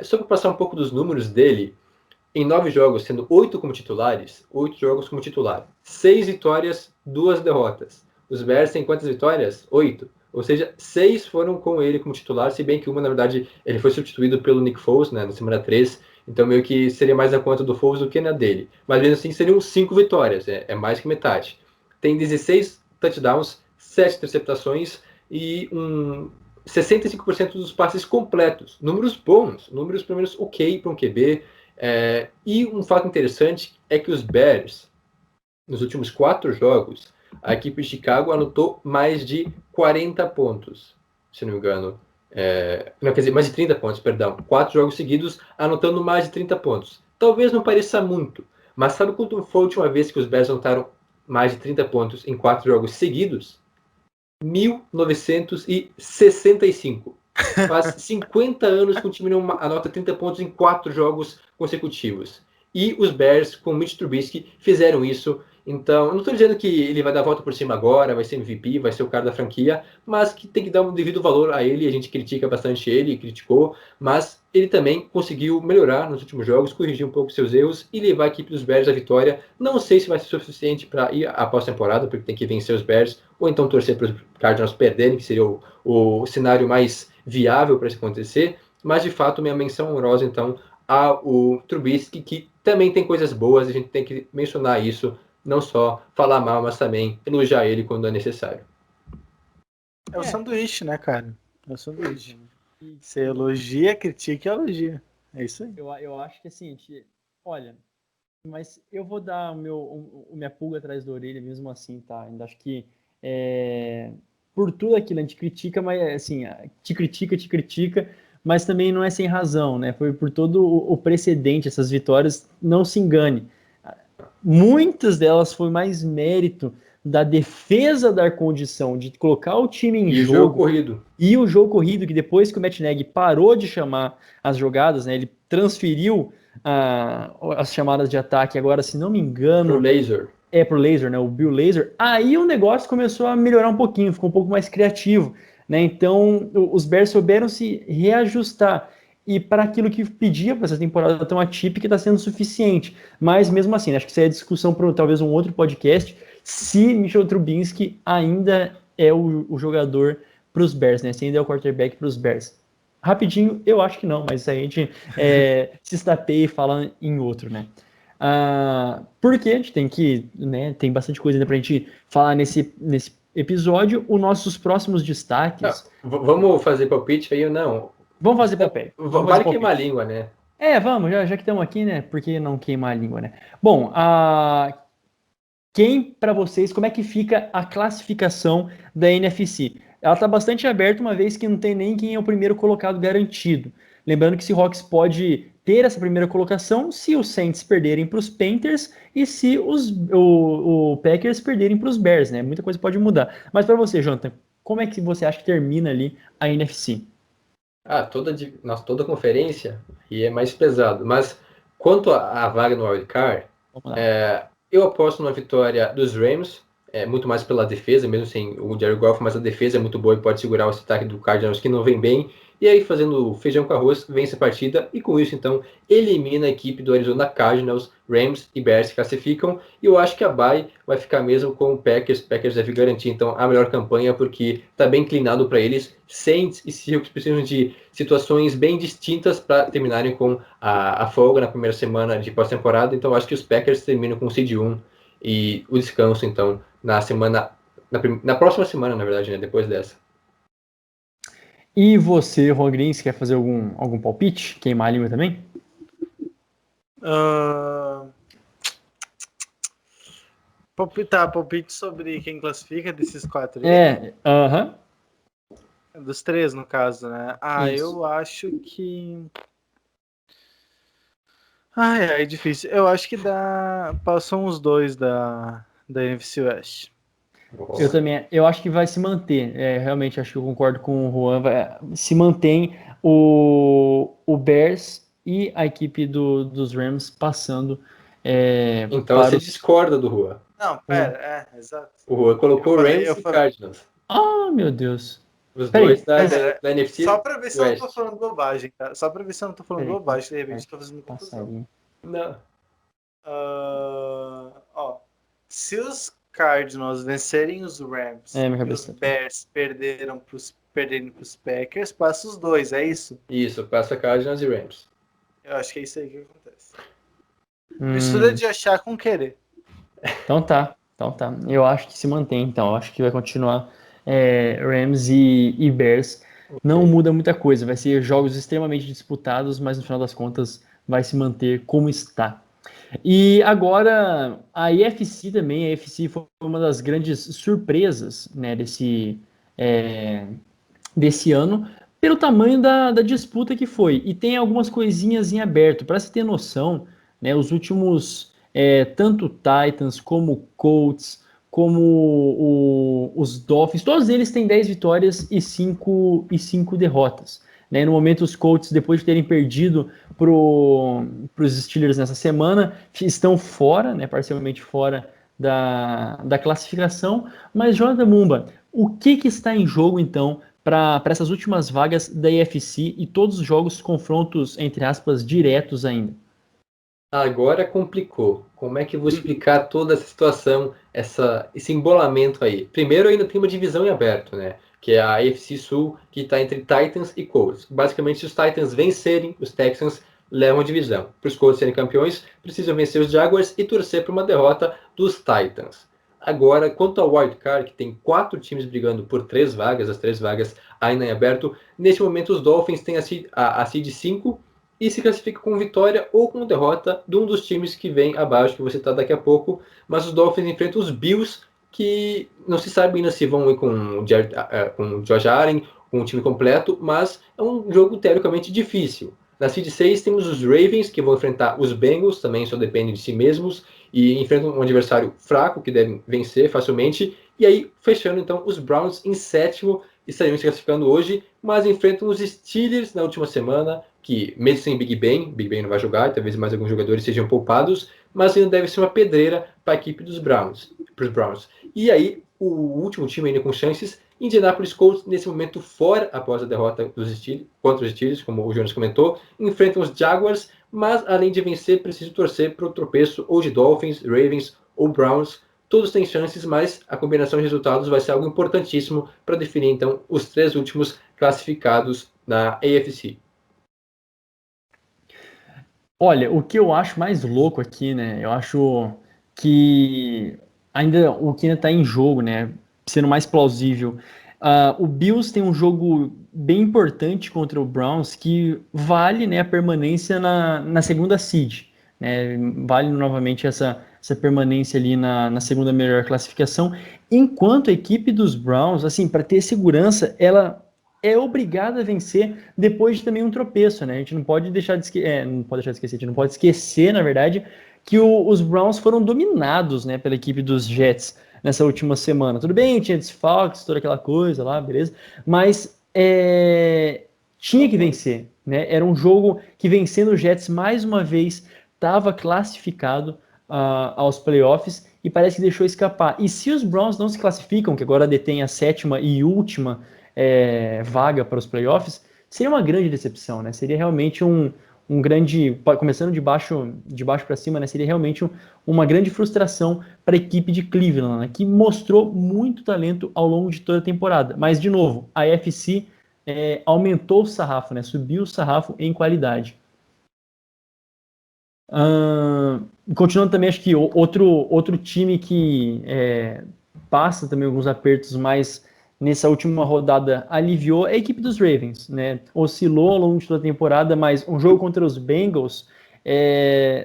Só para passar um pouco dos números dele, em 9 jogos, sendo 8 como titulares, 8 jogos como titular, 6 vitórias, 2 derrotas. Os Bears têm quantas vitórias? 8. Ou seja, 6 foram com ele como titular, se bem que uma, na verdade, ele foi substituído pelo Nick Foles, né, na semana 3, então meio que seria mais a conta do Foles do que na dele. Mas mesmo assim, seriam 5 vitórias, é mais que metade. Tem 16 touchdowns, 7 interceptações e 65% dos passes completos. Números bons, números pelo menos ok para um QB. E um fato interessante é que os Bears, nos últimos 4 jogos, a equipe de Chicago anotou mais de 40 pontos, se não me engano. Não, quer dizer, mais de 30 pontos, perdão. 4 jogos seguidos, anotando mais de 30 pontos. Talvez não pareça muito, mas sabe quando foi a última vez que os Bears anotaram mais de 30 pontos em 4 jogos seguidos? 1965. Faz 50 anos que o time não anota 30 pontos em 4 jogos consecutivos. E os Bears, com o Mitch Trubisky, fizeram isso. Então, eu não estou dizendo que ele vai dar a volta por cima agora, vai ser MVP, vai ser o cara da franquia, mas que tem que dar um devido valor a ele. A gente critica bastante ele, criticou, mas ele também conseguiu melhorar nos últimos jogos, corrigir um pouco seus erros e levar a equipe dos Bears à vitória. Não sei se vai ser suficiente para ir à pós-temporada, porque tem que vencer os Bears, ou então torcer para os Cardinals perderem, que seria o cenário mais viável para isso acontecer, mas de fato minha menção honrosa então ao Trubisky, que também tem coisas boas, a gente tem que mencionar isso, não só falar mal, mas também elogiar ele quando é necessário. É o sanduíche, né, cara? É o sanduíche. Você elogia, critica e elogia. É isso aí. Eu acho que assim, olha, mas eu vou dar minha pulga atrás da orelha mesmo assim, tá? Ainda acho que por tudo aquilo a gente critica, mas assim, te critica, mas também não é sem razão, né? Foi por todo o precedente, essas vitórias, não se engane. Muitas delas foi mais mérito da defesa dar condição de colocar o time em jogo. E o jogo corrido. E o jogo corrido, que depois que o Matt Nagy parou de chamar as jogadas, né? Ele transferiu as chamadas de ataque, agora, se não me engano... Pro laser. Pro laser, né? O Bill Laser. Aí o negócio começou a melhorar um pouquinho, ficou um pouco mais criativo, né? Então, os Bears souberam se reajustar. E para aquilo que pedia para essa temporada tão atípica, está sendo suficiente. Mas mesmo assim, acho que isso é discussão para talvez um outro podcast, se Mitchell Trubisky ainda é o jogador para os Bears, né? Se ainda é o quarterback para os Bears. Rapidinho, eu acho que não, mas a gente se estapeia e fala em outro, né? Porque a gente tem que, né, tem bastante coisa ainda pra gente falar nesse episódio. Os nossos próximos destaques. Vamos fazer palpite aí ou não? Vamos fazer papel. Vale queimar a língua, né? Vamos, já que estamos aqui, né? Por que não queimar a língua, né? Bom, quem para vocês, como é que fica a classificação da NFC? Ela está bastante aberta, uma vez que não tem nem quem é o primeiro colocado garantido. Lembrando que esse Seahawks pode ter essa primeira colocação se os Saints perderem para os Panthers e se o Packers perderem para os Bears, né? Muita coisa pode mudar. Mas para você, Jonathan, como é que você acha que termina ali a NFC? Toda conferência e é mais pesado. Mas quanto à vaga no wildcard, eu aposto na vitória dos Rams, muito mais pela defesa, mesmo sem o Jared Goff, mas a defesa é muito boa e pode segurar o ataque do Cardinals, que não vem bem. E aí, fazendo feijão com arroz, vence a partida e com isso, então, elimina a equipe do Arizona Cardinals, Rams e Bears se classificam. E eu acho que a bye vai ficar mesmo com o Packers. Packers deve garantir, então, a melhor campanha, porque está bem inclinado para eles. Saints e Seahawks precisam de situações bem distintas para terminarem com a folga na primeira semana de pós-temporada. Então, eu acho que os Packers terminam com o seed 1 e o descanso, então, na próxima semana, na verdade, né, depois dessa. E você, Juan Grins, quer fazer algum palpite? Queimar a língua também? Palpite sobre quem classifica desses 4 aí? Aham. Dos 3, no caso, né? Isso. Eu acho que... é difícil. Eu acho que passam os 2 da NFC West. Eu também, eu acho que vai se manter. Realmente, acho que eu concordo com o Juan. Se mantém o Bears e a equipe dos Rams passando Então para você os. discorda do Juan. Não, pera, exato. O Juan Eu colocou falei, Rams e Cardinals. Ah, meu Deus. Os dois Peraí, da, mas. da, da Só NFC pra ver se eu não tô West. falando bobagem, cara. Só pra ver se eu não tô falando Peraí, bobagem, de repente tô fazendo confusão. passarinho. Não. Ó, se os Cardinals vencerem os Rams Minha e os cabeça. Bears perderem pros Packers, passa os 2, é isso? Isso, passa Cardinals e Rams. Eu acho que é isso aí que acontece. Mistura de achar com querer. Então tá. Eu acho que se mantém, então. Eu acho que vai continuar Rams e Bears. Não muda muita coisa. Vai ser jogos extremamente disputados, mas no final das contas vai se manter como está. E agora a AFC também. A AFC foi uma das grandes surpresas, né, desse ano, pelo tamanho da disputa que foi. E tem algumas coisinhas em aberto. Para se ter noção, né, os últimos, tanto Titans como Colts, como os Dolphins, todos eles têm 10 vitórias e 5 derrotas. Né? No momento, os Colts, depois de terem perdido para os Steelers nessa semana, estão fora, né, parcialmente fora da classificação. Mas, Jonathan Mumba, o que está em jogo, então, para essas últimas vagas da AFC e todos os jogos, confrontos, entre aspas, diretos ainda? Agora complicou. Como é que eu vou explicar toda essa situação, esse embolamento aí? Primeiro, ainda tem uma divisão em aberto, né? Que é a AFC Sul, que está entre Titans e Colts. Basicamente, se os Titans vencerem, os Texans levam a divisão. Para os Colts serem campeões, precisam vencer os Jaguars e torcer para uma derrota dos Titans. Agora, quanto ao Wild Card, que tem 4 times brigando por 3 vagas, as 3 vagas ainda em aberto, neste momento os Dolphins têm a seed 5 e se classifica com vitória ou com derrota de um dos times que vem abaixo, que você está daqui a pouco. Mas os Dolphins enfrentam os Bills, que não se sabe ainda se vão ir com o Josh Allen, com o time completo, mas é um jogo teoricamente difícil. Na seed 6 temos os Ravens, que vão enfrentar os Bengals, também só dependem de si mesmos, e enfrentam um adversário fraco, que devem vencer facilmente. E aí, fechando então, os Browns em sétimo, estariam se classificando hoje, mas enfrentam os Steelers na última semana, que mesmo sem Big Ben não vai jogar, talvez mais alguns jogadores sejam poupados, mas ainda deve ser uma pedreira para a equipe dos Browns. E aí, o último time ainda com chances, Indianapolis Colts, nesse momento fora após a derrota contra os Steelers, como o Jonas comentou, enfrentam os Jaguars, mas além de vencer, preciso torcer para o tropeço ou de Dolphins, Ravens ou Browns. Todos têm chances, mas a combinação de resultados vai ser algo importantíssimo para definir então os 3 últimos classificados na AFC. Olha, o que eu acho mais louco aqui, né? Eu acho que o que ainda está em jogo, né? Sendo mais plausível. O Bills tem um jogo bem importante contra o Browns que vale, né, a permanência na segunda seed. Né? Vale novamente essa permanência ali na segunda melhor classificação. Enquanto a equipe dos Browns, assim, para ter segurança, ela é obrigada a vencer depois de também um tropeço, né? A gente não pode deixar de não pode deixar de esquecer, a gente não pode esquecer, na verdade, que os Browns foram dominados, né, pela equipe dos Jets nessa última semana. Tudo bem, tinha desfalques, toda aquela coisa lá, beleza, mas tinha que vencer, né? Era um jogo que vencendo os Jets mais uma vez estava classificado aos playoffs e parece que deixou escapar. E se os Browns não se classificam, que agora detém a 7ª e última vaga para os playoffs, seria uma grande decepção, né? Seria realmente um grande, começando de baixo para cima, né? Seria realmente uma grande frustração para a equipe de Cleveland, né? Que mostrou muito talento ao longo de toda a temporada. Mas, de novo, a AFC aumentou o sarrafo, né? Subiu o sarrafo em qualidade. Continuando também, acho que outro time que passa também alguns apertos mais nessa última rodada aliviou é a equipe dos Ravens, né? Oscilou ao longo de toda a temporada, mas um jogo contra os Bengals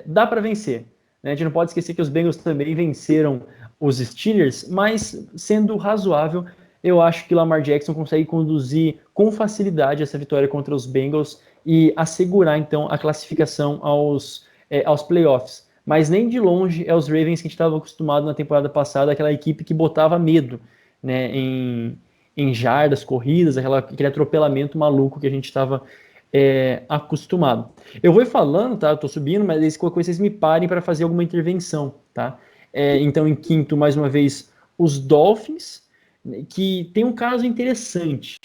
dá para vencer, né? A gente não pode esquecer que os Bengals também venceram os Steelers, mas sendo razoável, eu acho que Lamar Jackson consegue conduzir com facilidade essa vitória contra os Bengals e assegurar então a classificação aos playoffs. Mas nem de longe é os Ravens que a gente estava acostumado na temporada passada, aquela equipe que botava medo, né, em jardas, corridas, aquele atropelamento maluco que a gente estava acostumado. Eu vou falando, tá? Eu tô subindo, mas aí, qualquer coisa vocês me parem para fazer alguma intervenção, tá? Então, em quinto, mais uma vez, os Dolphins, né, que tem um caso interessante,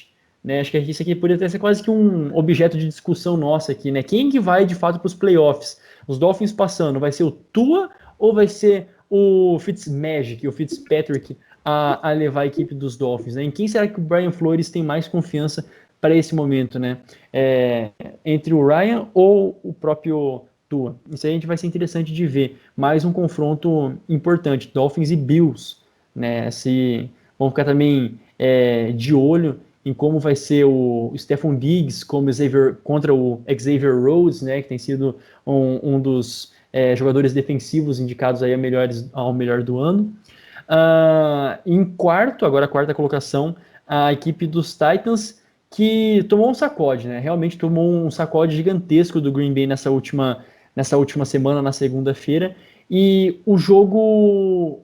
né? Acho que isso aqui poderia até ser quase que um objeto de discussão nossa aqui, né? Quem que vai de fato para os playoffs? Os Dolphins passando, vai ser o Tua ou vai ser o Fitzmagic, o Fitzpatrick a levar a equipe dos Dolphins, né? Em quem será que o Brian Flores tem mais confiança para esse momento, né? Entre o Ryan ou o próprio Tua? Isso aí a gente vai ser interessante de ver. Mais um confronto importante, Dolphins e Bills, né? Vamos ficar também de olho em como vai ser o Stephon Diggs contra o Xavier Rhodes, né, que tem sido um dos jogadores defensivos indicados aí ao melhor do ano. Em quarto, agora a quarta colocação, a equipe dos Titans, que tomou um sacode, né? Realmente tomou um sacode gigantesco do Green Bay nessa última semana, na segunda-feira. E o jogo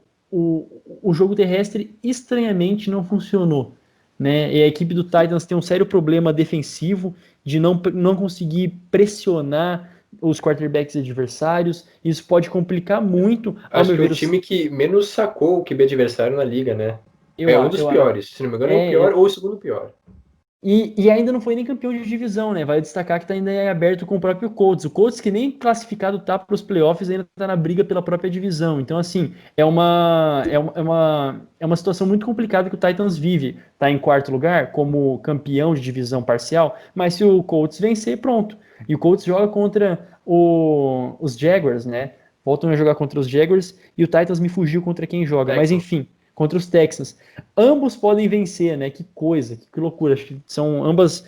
terrestre estranhamente não funcionou, né? E a equipe do Titans tem um sério problema defensivo de não conseguir pressionar os quarterbacks adversários. Isso pode complicar muito, ao Acho meu que é o ver, time que menos sacou o QB adversário na liga, né? É um dos eu, piores. Se não me engano, é o pior ou o segundo pior. E ainda não foi nem campeão de divisão, né? Vale destacar que tá ainda aberto com o próprio Colts. O Colts, que nem classificado tá para os playoffs, ainda tá na briga pela própria divisão. Então, assim, é uma situação muito complicada que o Titans vive. Tá em quarto lugar, como campeão de divisão parcial, mas se o Colts vencer, pronto. E o Colts joga contra os Jaguars, né? Voltam a jogar contra os Jaguars e o Titans me fugiu contra quem joga. Mas Texans. enfim, contra os Texans. Ambos podem vencer, né? Que coisa, que loucura. Acho que são ambas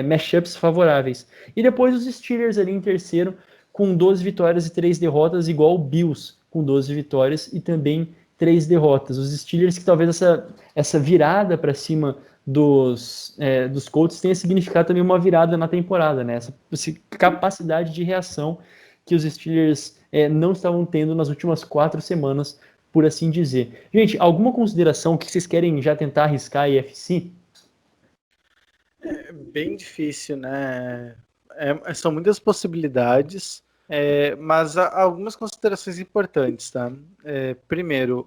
matchups favoráveis. E depois os Steelers ali em terceiro, com 12 vitórias e 3 derrotas, igual o Bills, com 12 vitórias e também 3 derrotas. Os Steelers que talvez essa virada para cima dos Colts tenha significado também uma virada na temporada, né? Essa capacidade de reação que os Steelers não estavam tendo nas últimas 4 semanas, por assim dizer. Gente, alguma consideração que vocês querem já tentar arriscar a EFC? É bem difícil, né? São muitas possibilidades, mas há algumas considerações importantes, tá? Primeiro,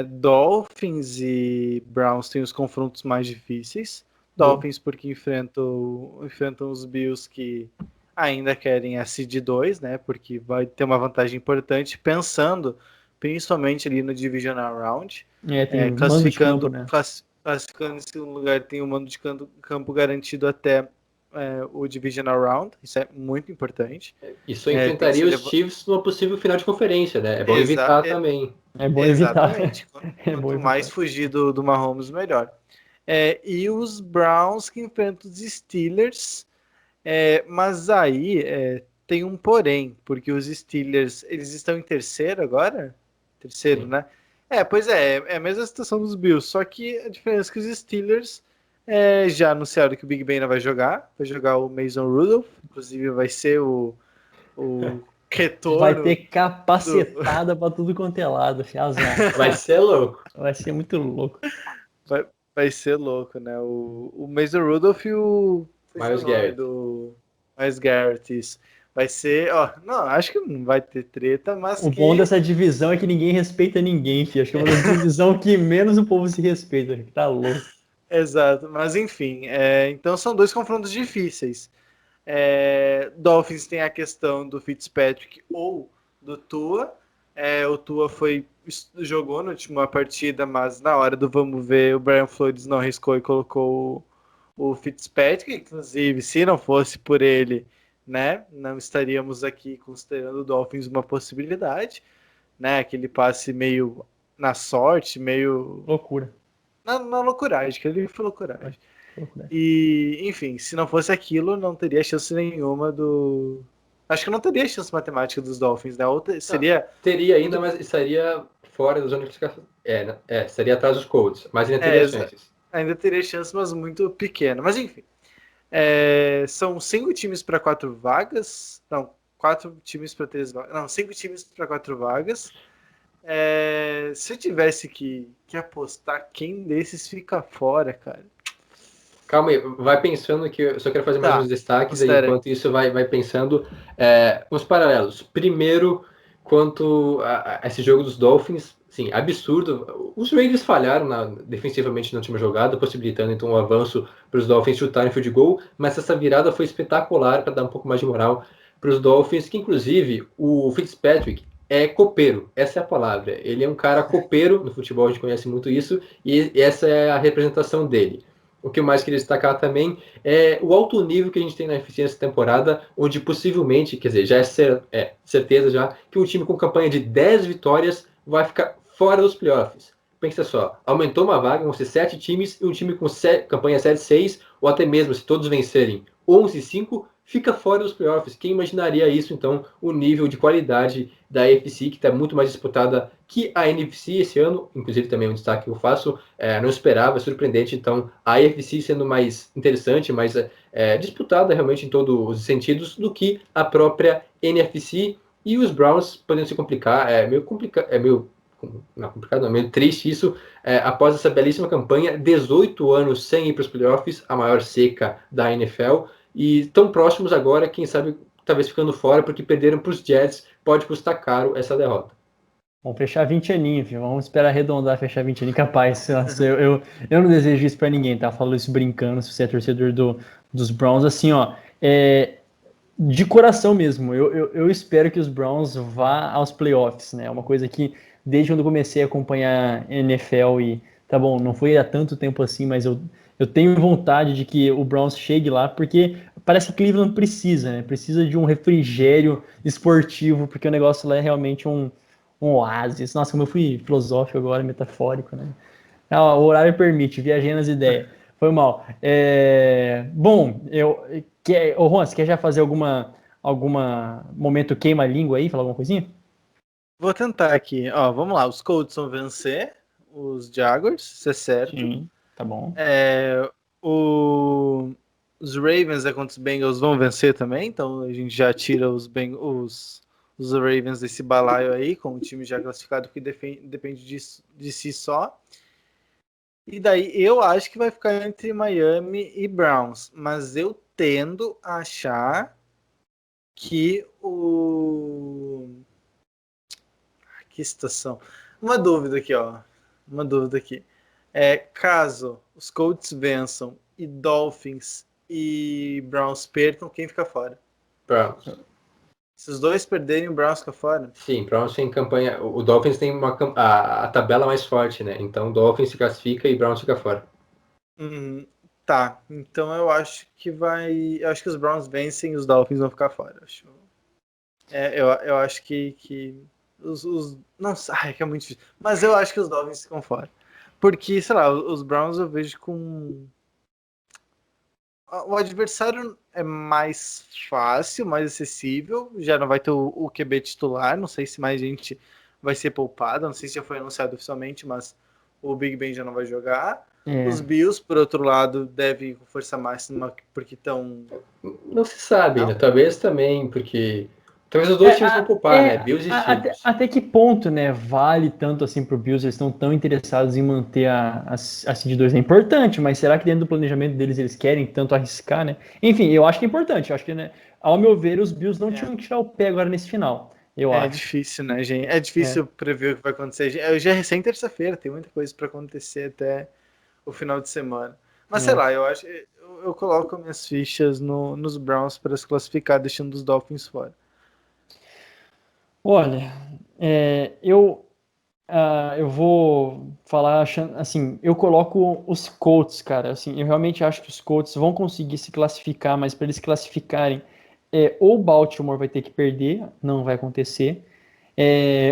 Dolphins e Browns têm os confrontos mais difíceis. Dolphins porque enfrentam os Bills que ainda querem a seed 2, né? Porque vai ter uma vantagem importante, pensando principalmente ali no Divisional Round. Tem mando de campo, né? Classificando em segundo lugar, tem o mando de campo garantido até o Divisional Round. Isso é muito importante. Isso enfrentaria os Chiefs numa possível final de conferência, né? É bom evitar também. É bom evitar. Exatamente. Quanto mais fugir do Mahomes, melhor. E os Browns que enfrentam os Steelers. Mas aí tem um porém, porque os Steelers, eles estão em terceiro agora? Terceiro, sim, né? Pois é a mesma situação dos Bills, só que a diferença é que os Steelers já anunciaram que o Big Ben não vai jogar o Mason Rudolph, inclusive vai ser o retorno. Vai ter capacetada pra tudo quanto é lado, azar. Vai ser louco. Vai ser muito louco. Vai ser louco, né? O Mason Rudolph e o Myles Garrett. Myles Garrett, isso. Vai ser, não, acho que não vai ter treta, mas o bom dessa divisão é que ninguém respeita ninguém, filho. Acho que é uma das divisões que menos o povo se respeita, tá louco. Exato, mas enfim, então são dois confrontos difíceis. Dolphins tem a questão do Fitzpatrick ou do Tua. O Tua jogou na última partida, mas na hora do vamos ver, o Brian Flores não arriscou e colocou o Fitzpatrick. Inclusive, se não fosse por ele, né, não estaríamos aqui considerando o Dolphins uma possibilidade, né? Aquele passe meio na sorte, meio loucura. na loucuragem, que ele foi loucuragem. E, enfim, se não fosse aquilo, não teria chance nenhuma do... Acho que não teria chance matemática dos Dolphins, né? Outra, seria... Teria ainda, mas estaria fora da zona de classificação. Estaria atrás dos Colts, mas ainda teria chances. Ainda teria chance, mas muito pequena. Mas, enfim. São 5 times para 4 vagas. Não, 4 times para 3 vagas. Não, 5 times para 4 vagas. Se eu tivesse que apostar, quem desses fica fora, cara? Calma aí, vai pensando que eu só quero fazer mais uns destaques, aí, enquanto isso vai pensando os paralelos. Primeiro, quanto a esse jogo dos Dolphins, sim, absurdo. Os Ravens falharam defensivamente na última jogada, possibilitando então um avanço para os Dolphins chutarem field goal, mas essa virada foi espetacular para dar um pouco mais de moral para os Dolphins, que inclusive o Fitzpatrick é copeiro, essa é a palavra. Ele é um cara copeiro no futebol, a gente conhece muito isso, e essa é a representação dele. O que eu mais queria destacar também é o alto nível que a gente tem na eficiência essa temporada, onde possivelmente, quer dizer, já é certeza já, que um time com campanha de 10 vitórias vai ficar fora dos playoffs. Pensa só, aumentou uma vaga, vão ser 7 times, e um time com campanha 7-6, ou até mesmo se todos vencerem 11-5, fica fora dos playoffs. Quem imaginaria isso, então, o nível de qualidade da AFC, que está muito mais disputada que a NFC esse ano, inclusive também um destaque que eu faço, não esperava, é surpreendente, então, a AFC sendo mais interessante, mais disputada realmente em todos os sentidos do que a própria NFC, e os Browns podendo se complicar, meio triste isso, após essa belíssima campanha, 18 anos sem ir para os playoffs, a maior seca da NFL, e tão próximos agora, quem sabe talvez ficando fora, porque perderam para os Jets, pode custar caro essa derrota. Vamos fechar 20 aninhos, filho. Vamos esperar arredondar, fechar 20 aninhos, capaz. Eu não desejo isso para ninguém, tá? Falo isso brincando, se você é torcedor dos Browns, assim, ó, de coração mesmo, eu espero que os Browns vá aos playoffs, né? É uma coisa que, desde quando eu comecei a acompanhar NFL e, tá bom, não foi há tanto tempo assim, mas eu tenho vontade de que o Browns chegue lá, porque parece que Cleveland precisa, né? Precisa de um refrigério esportivo, porque o negócio lá é realmente um oásis. Nossa, como eu fui filosófico agora, metafórico, né? O horário permite, viajei nas ideias. Foi mal. Bom, ô Juan, você quer já fazer alguma momento queima-língua aí, falar alguma coisinha? Vou tentar aqui. Ó, vamos lá, os Colts vão vencer os Jaguars, isso é certo. Sim, tá bom. Os Ravens contra os Bengals vão vencer também, então a gente já tira os Ravens desse balaio aí, com o time já classificado que depende de si só. E daí eu acho que vai ficar entre Miami e Browns, mas eu tendo a achar que Que situação. Uma dúvida aqui, ó. Uma dúvida aqui. Caso os Colts vençam e Dolphins e Browns percam, quem fica fora? Browns. Se os dois perderem, o Browns fica fora? Sim, Browns tem campanha. O Dolphins tem a tabela mais forte, né? Então o Dolphins se classifica e Browns fica fora. Tá, então eu acho que eu acho que os Browns vencem e os Dolphins vão ficar fora. Eu acho que não sei, que é muito difícil. Mas eu acho que os Dolphins ficam fora. Porque, sei lá, os Browns eu vejo com... O adversário é mais fácil, mais acessível. Já não vai ter o QB titular. Não sei se mais gente vai ser poupada. Não sei se já foi anunciado oficialmente, mas o Big Ben já não vai jogar. Os Bills, por outro lado, devem ir com força máxima porque estão... Não se sabe, né? Talvez também, porque... Talvez os dois times vão poupar, né? Bills e Chiefs. Até que ponto, né? Vale tanto assim pro Bills? Eles estão tão interessados em manter a seed 2. É importante, mas será que dentro do planejamento deles eles querem tanto arriscar, né? Enfim, eu acho que é importante. Eu acho que, né, ao meu ver, os Bills não tinham que tirar o pé agora nesse final. É difícil, né, gente? É difícil prever o que vai acontecer. Já é recém terça-feira, tem muita coisa para acontecer até o final de semana. Mas sei lá, eu acho. Eu coloco minhas fichas nos Browns para se classificar, deixando os Dolphins fora. Olha, eu vou falar assim, eu coloco os Colts, cara, assim, eu realmente acho que os Colts vão conseguir se classificar, mas para eles se classificarem, ou Baltimore vai ter que perder, não vai acontecer,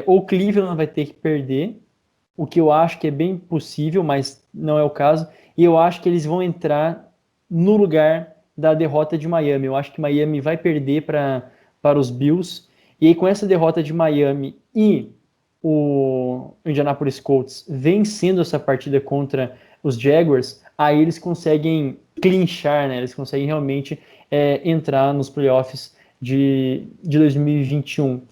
ou Cleveland vai ter que perder, o que eu acho que é bem possível, mas não é o caso, e eu acho que eles vão entrar no lugar da derrota de Miami. Eu acho que Miami vai perder para os Bills, e aí com essa derrota de Miami e o Indianapolis Colts vencendo essa partida contra os Jaguars, aí eles conseguem clinchar, né? Eles conseguem realmente entrar nos playoffs de 2021.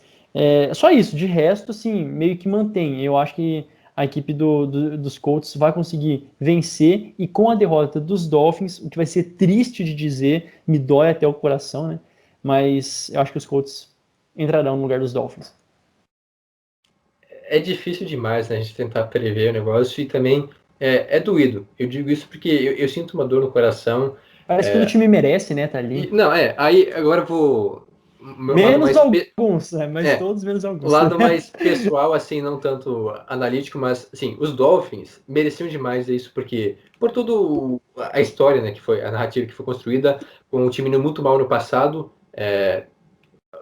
Só isso, de resto, assim, meio que mantém. Eu acho que a equipe dos Colts vai conseguir vencer, e com a derrota dos Dolphins, o que vai ser triste de dizer, me dói até o coração, né? Mas eu acho que os Colts entrarão no lugar dos Dolphins. É difícil demais, né, a gente tentar prever o negócio e também é doído. Eu digo isso porque eu sinto uma dor no coração. Parece que todo time merece, né, tá ali. Não, aí agora eu vou. Meu lado Menos mais. alguns, mas É, todos menos o alguns. lado mais pessoal, assim, não tanto analítico, mas, assim, os Dolphins mereciam demais isso, porque por toda a história, né, que foi a narrativa que foi construída, com o time indo muito mal no passado,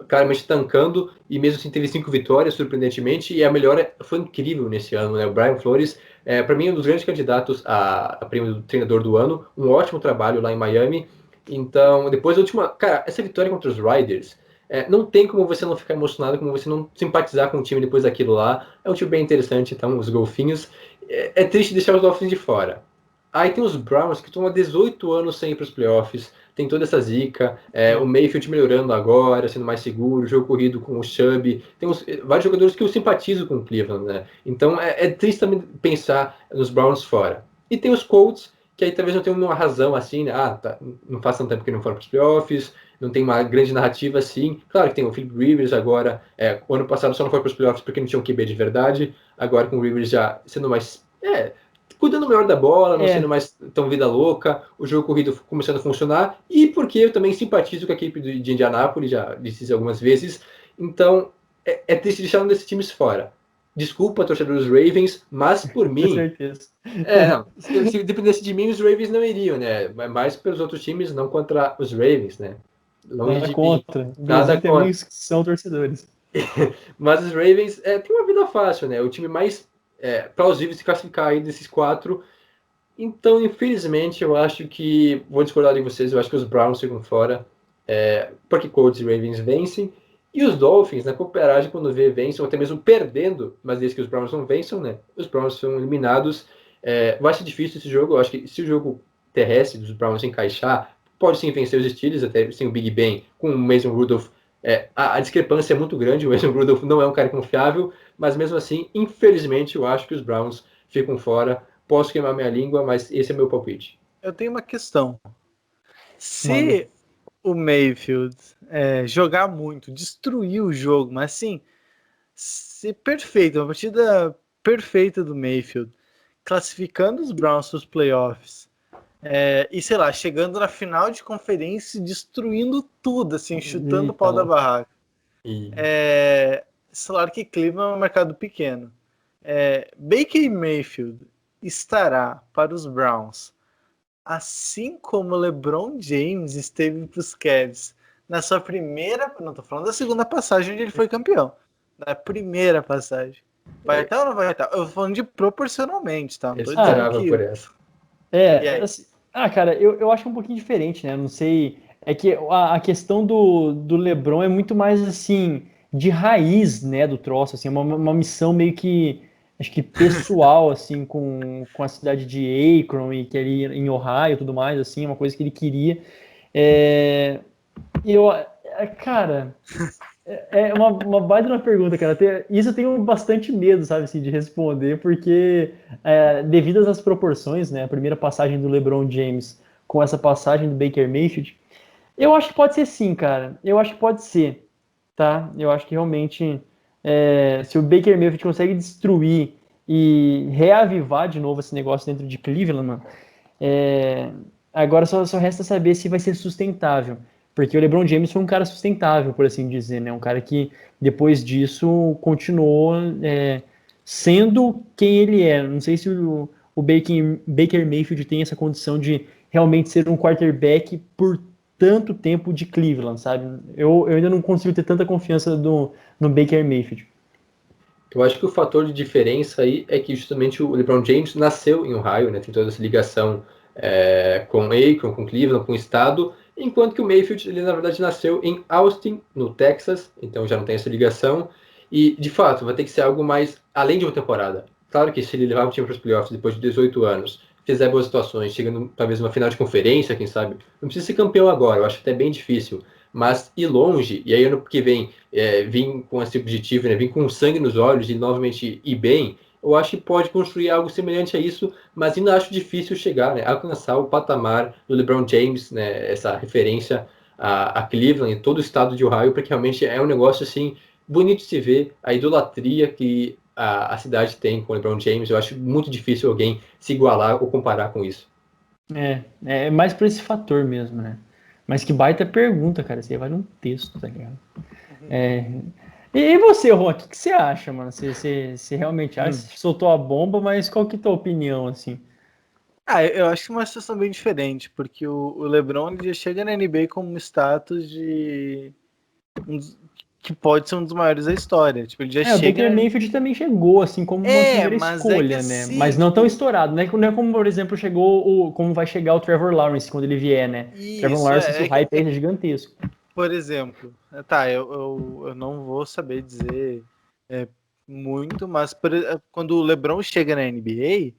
claramente tancando, e mesmo assim teve 5 vitórias, surpreendentemente, e a melhora foi incrível nesse ano, né? O Brian Flores, para mim, um dos grandes candidatos a prêmio do treinador do ano, um ótimo trabalho lá em Miami. Então, depois da última. Cara, essa vitória contra os Riders, não tem como você não ficar emocionado, como você não simpatizar com o time depois daquilo lá. É um time bem interessante, então, os golfinhos. É triste deixar os Dolphins de fora. Aí tem os Browns, que estão há 18 anos sem ir para os playoffs, tem toda essa zica, o Mayfield melhorando agora, sendo mais seguro, o jogo corrido com o Chubb, tem vários jogadores que eu simpatizo com o Cleveland, né? Então é triste também pensar nos Browns fora. E tem os Colts, que aí talvez não tenham uma razão assim, né? Tá, não faz tanto tempo que não foram para os playoffs, não tem uma grande narrativa assim. Claro que tem o Philip Rivers agora, o ano passado só não foi para os playoffs porque não tinha um QB de verdade, agora com o Rivers já sendo mais cuidando melhor da bola, não sendo mais tão vida louca, o jogo corrido começando a funcionar, e porque eu também simpatizo com a equipe de Indianápolis, já disse isso algumas vezes, então é triste deixar um desses times fora. Desculpa, torcedor dos Ravens, mas por Com mim... certeza. Não, se dependesse de mim, os Ravens não iriam, né? Mais pelos outros times, não contra os Ravens, né? Longe Nada de mim. contra. Nada Inclusive, tem contra. amigos que são torcedores. Mas os Ravens têm uma vida fácil, né? O time mais plausível se classificar aí desses 4. Então, infelizmente, eu acho que, vou discordar de vocês, eu acho que os Browns ficam fora, porque Colts e Ravens vencem, e os Dolphins, na cooperagem, quando vencem, ou até mesmo perdendo, mas desde que os Browns não vençam, né, os Browns são eliminados. Vai ser difícil esse jogo, eu acho que se o jogo terrestre dos Browns encaixar, pode sim vencer os Steelers, até sem o Big Ben, com o Mason Rudolph, a discrepância é muito grande, o Mason Rudolph não é um cara confiável, mas mesmo assim, infelizmente, eu acho que os Browns ficam fora. Posso queimar minha língua, mas esse é meu palpite. Eu tenho uma questão. Manda. Se o Mayfield jogar muito, destruir o jogo, mas assim, ser perfeito, uma partida perfeita do Mayfield, classificando os Browns para os playoffs, e sei lá, chegando na final de conferência, destruindo tudo, assim, chutando o Eita, pau da louco. barraca. Claro que Cleveland é um mercado pequeno. Baker Mayfield estará para os Browns, assim como LeBron James esteve para os Cavs na sua primeira, não estou falando da segunda passagem onde ele foi campeão, na primeira passagem. Vai estar ou não vai estar? Eu tô falando de proporcionalmente, tá? Não Eu tô dizendo esperava por que... essa. E aí? Assim, cara, eu acho um pouquinho diferente, né? Não sei. É que a questão do LeBron é muito mais assim, de raiz, né, do troço, assim, uma missão meio que, acho que pessoal, assim, com a cidade de Akron e que ali em Ohio e tudo mais, assim, uma coisa que ele queria. E cara, uma baita uma pergunta, cara. Isso eu tenho bastante medo, sabe, assim, de responder, porque devido às proporções, né, a primeira passagem do LeBron James com essa passagem do Baker Mayfield, eu acho que pode ser sim, cara. Eu acho que pode ser, tá? Eu acho que realmente, se o Baker Mayfield consegue destruir e reavivar de novo esse negócio dentro de Cleveland, mano, é, agora só resta saber se vai ser sustentável. Porque o LeBron James foi um cara sustentável, por assim dizer, né? Um cara que depois disso continuou sendo quem ele é. Não sei se o Baker Mayfield tem essa condição de realmente ser um quarterback por tanto tempo de Cleveland, sabe? Eu ainda não consigo ter tanta confiança no Baker Mayfield. Eu acho que o fator de diferença aí é que justamente o LeBron James nasceu em Ohio, né? Tem toda essa ligação com Akron, com Cleveland, com o estado, enquanto que o Mayfield, ele na verdade nasceu em Austin, no Texas, então já não tem essa ligação. E, de fato, vai ter que ser algo mais além de uma temporada. Claro que se ele levar o time para os playoffs depois de 18 anos, fizer boas situações, chegando talvez numa final de conferência, quem sabe, não precisa ser campeão agora, eu acho até bem difícil, mas ir longe, e aí ano que vem vir com esse objetivo, né, vir com sangue nos olhos e novamente ir bem, eu acho que pode construir algo semelhante a isso, mas ainda acho difícil chegar, né, alcançar o patamar do LeBron James, né, essa referência a Cleveland e todo o estado de Ohio, porque realmente é um negócio assim bonito de se ver, a idolatria que a cidade tem com o LeBron James. Eu acho muito difícil alguém se igualar ou comparar com isso. É mais por esse fator mesmo, né? Mas que baita pergunta, cara. Isso aí vale um texto, tá ligado? É, e você, Juan, o que você acha, mano? Você realmente acha? Você soltou a bomba, mas qual que é a tua opinião, assim? Eu acho que é uma situação bem diferente, porque o LeBron ele já chega na NBA com um status de que pode ser um dos maiores da história. Tipo, ele já O chega. Baker Mayfield também chegou, assim, como uma primeira Mas é que escolha, né? assim, Mas não tão estourado, né? Não é como, por exemplo, como vai chegar o Trevor Lawrence quando ele vier, né? Trevor isso Lawrence, o hype aí é gigantesco. por exemplo, eu não vou saber dizer muito, mas quando o LeBron chega na NBA,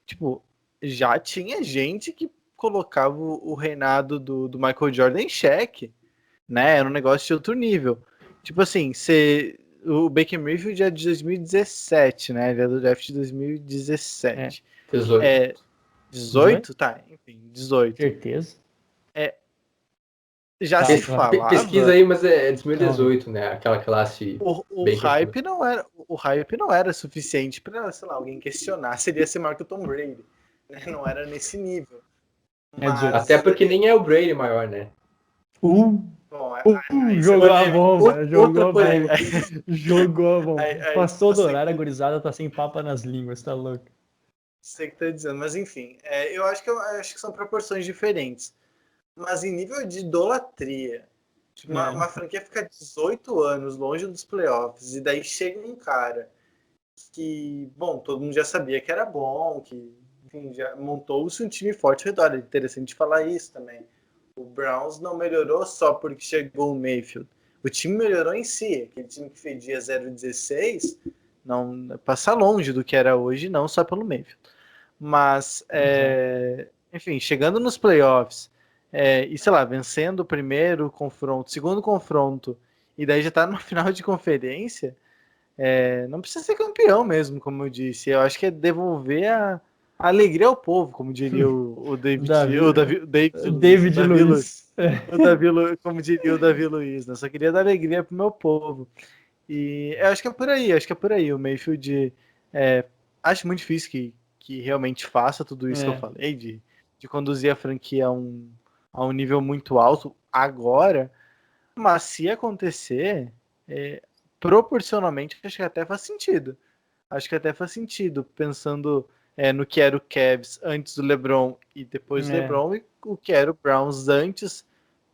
tipo, já tinha gente que colocava o reinado do Michael Jordan em xeque, né? Era um negócio de outro nível. Tipo assim, o Baker Mayfield é de 2017, né? Ele é do draft de 2017. 18. 18? Tá, enfim, 18. Certeza. Já Tá, se Pesquisa falava. aí, mas é 2018, né? Aquela classe O bem profunda. hype não era suficiente para, sei lá, alguém questionar se ele ia ser maior que o Tom Brady, né? Não era nesse nível. Até Mas porque nem é o Brady maior, né? bom, Jogou a bomba, jogou a bomba. Aí Jogou a bomba. Passou do você horário, a gurizada tá sem papa nas línguas, tá louco. você que tá dizendo, mas enfim, eu acho que são proporções diferentes. Mas em nível de idolatria, tipo, uma franquia ficar 18 anos longe dos playoffs e daí chega um cara que, bom, todo mundo já sabia que era bom, que, enfim, já montou-se um time forte ao redor. É interessante falar isso também. O Browns não melhorou só porque chegou o Mayfield. O time melhorou em si. Aquele time que fedia 0-16 não passa longe do que era hoje, não só pelo Mayfield. Mas, enfim, chegando nos playoffs e, sei lá, vencendo o primeiro confronto, segundo confronto, e daí já tá no final de conferência, não precisa ser campeão mesmo, como eu disse. Eu acho que é devolver a alegria ao povo, como diria o David Luiz. como diria o Davi Luiz, né? Só queria dar alegria pro meu povo. E eu acho que é por aí. O Mayfield acho muito difícil que realmente faça tudo isso que eu falei, de conduzir a franquia a um nível muito alto agora, mas se acontecer, proporcionalmente, acho que até faz sentido. Acho que até faz sentido, pensando no que era o Cavs antes do LeBron e depois do LeBron, e o que era o Browns antes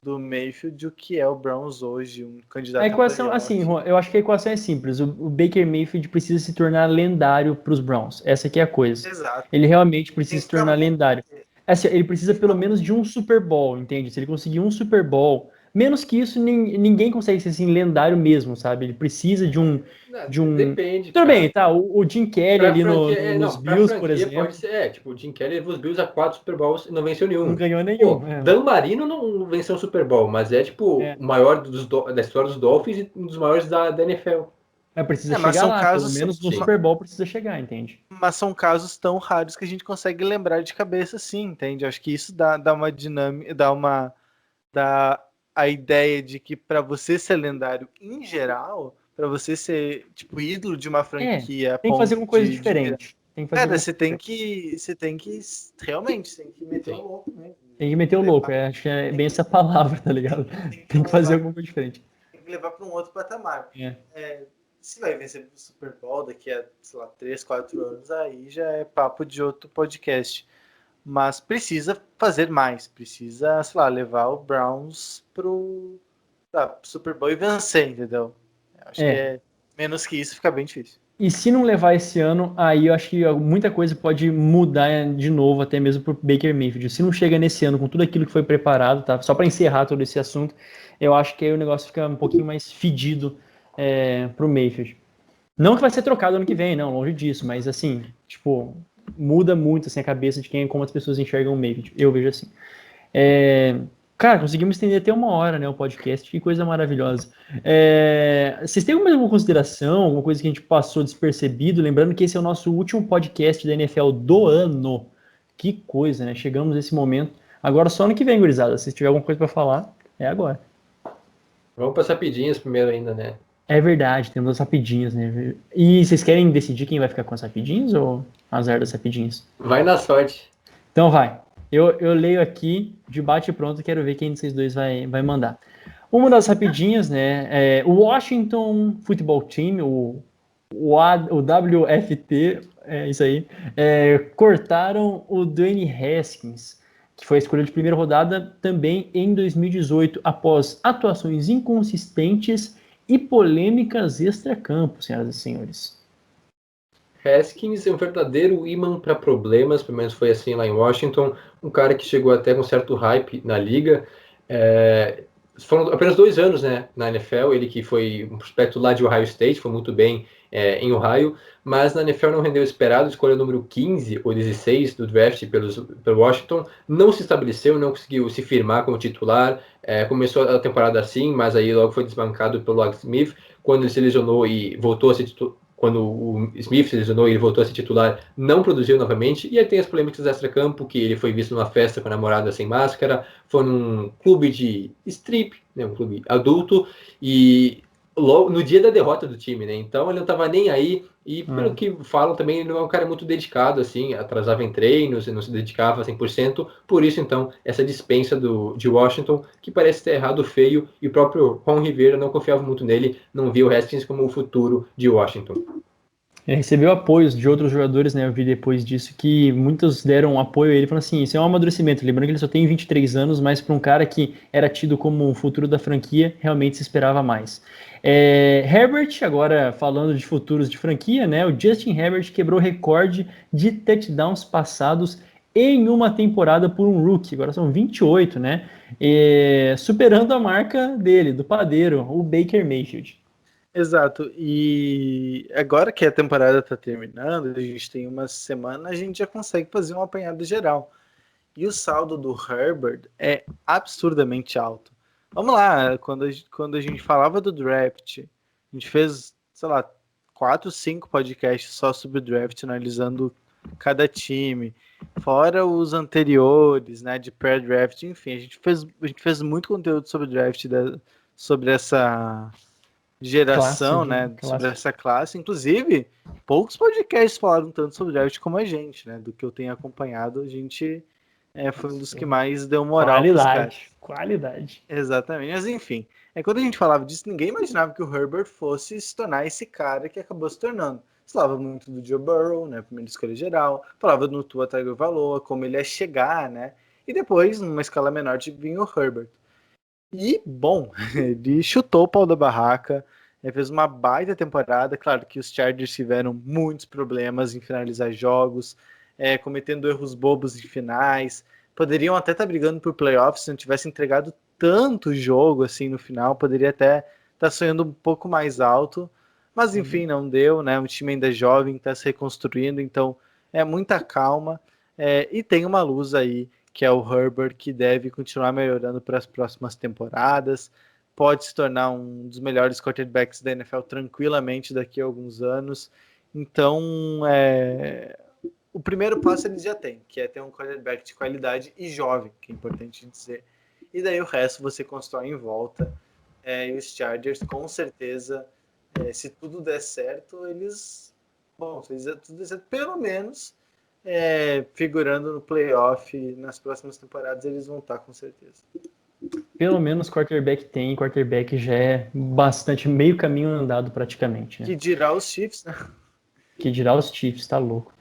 do Mayfield, o que é o Browns hoje, um candidato A equação, a assim, playoff. Juan, eu acho que a equação é simples. O Baker Mayfield precisa se tornar lendário para os Browns. Essa aqui é a coisa. Exato. Ele realmente Tem precisa que se ficar tornar muito. lendário. Assim, ele precisa Tem que pelo ficar menos muito. de um Super Bowl, entende? Se ele conseguir um Super Bowl, menos que isso, ninguém consegue ser assim lendário mesmo, sabe? Ele precisa de um. Depende, Tudo bem, cara. tá? O Jim Kelly Pra ali franquia, nos não, pra Bills, por franquia pode exemplo, ser, tipo, o Jim Kelly levou os Bills a 4 Super Bowls e não venceu não nenhum. ganhou Pô, nenhum. Dan Marino não venceu um Super Bowl, mas é, tipo, É. o maior da história dos Dolphins e um dos maiores da NFL. Mas precisa Mas chegar são lá, pelo casos. menos no Sim. Super Bowl precisa chegar, entende? Mas são casos tão raros que a gente consegue lembrar de cabeça, sim, entende? Acho que isso dá uma dinâmica, dá a ideia de que para você ser lendário em geral, para você ser tipo ídolo de uma franquia a Tem que fazer ponto alguma coisa de virar, diferente. Tem que fazer cara, alguma coisa diferente. você tem que realmente, você tem que meter o Sim. louco mesmo. Tem que meter o louco, acho que é bem essa palavra, tá ligado? Tem que fazer alguma coisa diferente. Tem que levar para um outro patamar. Se vai vencer o Super Bowl daqui a, sei lá, 3, 4 anos, aí já é papo de outro podcast. Mas precisa fazer mais, precisa, sei lá, levar o Browns pro Super Bowl e vencer, entendeu? Acho que menos que isso fica bem difícil. E se não levar esse ano, aí eu acho que muita coisa pode mudar de novo, até mesmo pro Baker Mayfield. Se não chega nesse ano com tudo aquilo que foi preparado, tá? Só para encerrar todo esse assunto, eu acho que aí o negócio fica um pouquinho mais fedido pro Mayfield. Não que vai ser trocado ano que vem, não, longe disso, mas assim, tipo, muda muito assim, a cabeça de como as pessoas enxergam o Mayfield. Eu vejo assim. Cara, conseguimos estender até 1 hora, né, o podcast, que coisa maravilhosa. Vocês têm alguma consideração, alguma coisa que a gente passou despercebido? Lembrando que esse é o nosso último podcast da NFL do ano. Que coisa, né? Chegamos nesse momento. Agora só ano que vem, gurizada. Se tiver alguma coisa para falar, é agora. Vamos para as rapidinhas primeiro ainda, né? É verdade, temos as rapidinhas, né? E vocês querem decidir quem vai ficar com as rapidinhas ou azar das rapidinhas? Vai na sorte. Então vai. Eu leio aqui, de bate pronto, quero ver quem de vocês dois vai mandar. Uma das rapidinhas, né? O Washington Football Team, o WFT, isso aí, cortaram o Dwayne Haskins, que foi a escolha de primeira rodada também em 2018, após atuações inconsistentes e polêmicas extracampo, senhoras e senhores. Haskins é um verdadeiro imã para problemas, pelo menos foi assim lá em Washington. Um cara que chegou até com certo hype na liga. Foram apenas 2 anos, né, na NFL. Ele que foi um prospecto lá de Ohio State, foi muito bem em Ohio, mas na NFL não rendeu o esperado. Escolha número 15 ou 16 do draft pelo Washington. Não se estabeleceu, não conseguiu se firmar como titular. Começou a temporada assim, mas aí logo foi desbancado pelo Alex Smith. Quando ele se lesionou e voltou a ser titular, quando o Smith se lesionou e ele voltou a ser titular, não produziu novamente. E aí tem as polêmicas extra-campo, que ele foi visto numa festa com a namorada sem máscara, foi num clube de strip, né, um clube adulto, e logo no dia da derrota do time, né? Então ele não estava nem aí, e pelo que falam também, ele não é um cara muito dedicado, assim, atrasava em treinos e não se dedicava 100%, por isso então essa dispensa de Washington, que parece ter errado feio, e o próprio Ron Rivera não confiava muito nele, não via o Haskins como o futuro de Washington. Ele recebeu apoios de outros jogadores, né? Eu vi depois disso que muitos deram apoio a ele, falando assim, isso é um amadurecimento. Lembrando que ele só tem 23 anos, mas para um cara que era tido como um futuro da franquia, realmente se esperava mais. Herbert, agora falando de futuros de franquia, né? O Justin Herbert quebrou recorde de touchdowns passados em uma temporada por um rookie. Agora são 28, né? Superando a marca dele, do padeiro, o Baker Mayfield. Exato, e agora que a temporada está terminando, a gente tem uma semana, a gente já consegue fazer um apanhado geral. E o saldo do Herbert é absurdamente alto. Vamos lá, quando a gente falava do draft, a gente fez, sei lá, 4, 5 podcasts só sobre o draft, analisando cada time, fora os anteriores, né, de pré-draft, enfim, a gente fez muito conteúdo sobre o draft, sobre essa geração, né, sobre essa classe. Inclusive, poucos podcasts falaram tanto sobre draft como a gente, né, do que eu tenho acompanhado, a gente foi um dos que mais deu moral pros caras. Qualidade. Exatamente, mas enfim, quando a gente falava disso, ninguém imaginava que o Herbert fosse se tornar esse cara que acabou se tornando. Falava muito do Joe Burrow, né, primeira escolha geral, falava do Tua Tagovailoa, como ele ia chegar, né, e depois, numa escala menor, vinha o Herbert. E, bom, ele chutou o pau da barraca, fez uma baita temporada. Claro que os Chargers tiveram muitos problemas em finalizar jogos, cometendo erros bobos em finais. Poderiam até estar brigando por playoffs se não tivesse entregado tanto jogo assim no final. Poderia até estar sonhando um pouco mais alto. Mas, enfim, não deu, né? O time ainda é jovem, está se reconstruindo, então é muita calma. E tem uma luz aí, que é o Herbert, que deve continuar melhorando para as próximas temporadas, pode se tornar um dos melhores quarterbacks da NFL tranquilamente daqui a alguns anos. Então, o primeiro passo ele já tem, que é ter um quarterback de qualidade e jovem, que é importante dizer. E daí o resto você constrói em volta. E os Chargers, com certeza, se tudo der certo, eles... Bom, se tudo der certo, pelo menos... figurando no playoff nas próximas temporadas, eles vão estar com certeza. Pelo menos quarterback já é bastante, meio caminho andado praticamente, né? Que dirá os Chiefs, né? Que dirá os Chiefs, tá louco.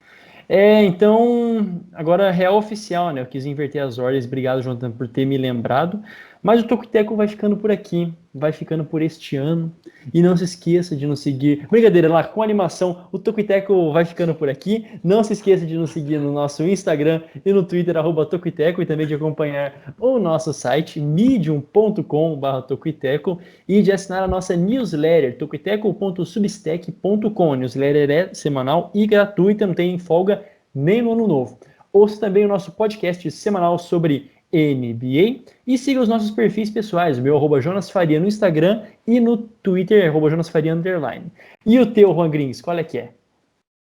Então, agora real oficial, né? Eu quis inverter as ordens. Obrigado, Jonathan, por ter me lembrado. Mas o Toco e Teco vai ficando por aqui, vai ficando por este ano. E não se esqueça de nos seguir. Brincadeira, lá com animação, o Toco e Teco vai ficando por aqui. Não se esqueça de nos seguir no nosso Instagram e no Twitter, @tocoiteco, e também de acompanhar o nosso site, medium.com/tocoiteco, e de assinar a nossa newsletter, tocoiteco.substack.com. Newsletter é semanal e gratuita, não tem folga nem no ano novo. Ouça também o nosso podcast semanal sobre NBA e siga os nossos perfis pessoais, o meu @JonasFaria no Instagram e no Twitter, @JonasFaria_. E o teu, Juan Grins, qual é que é?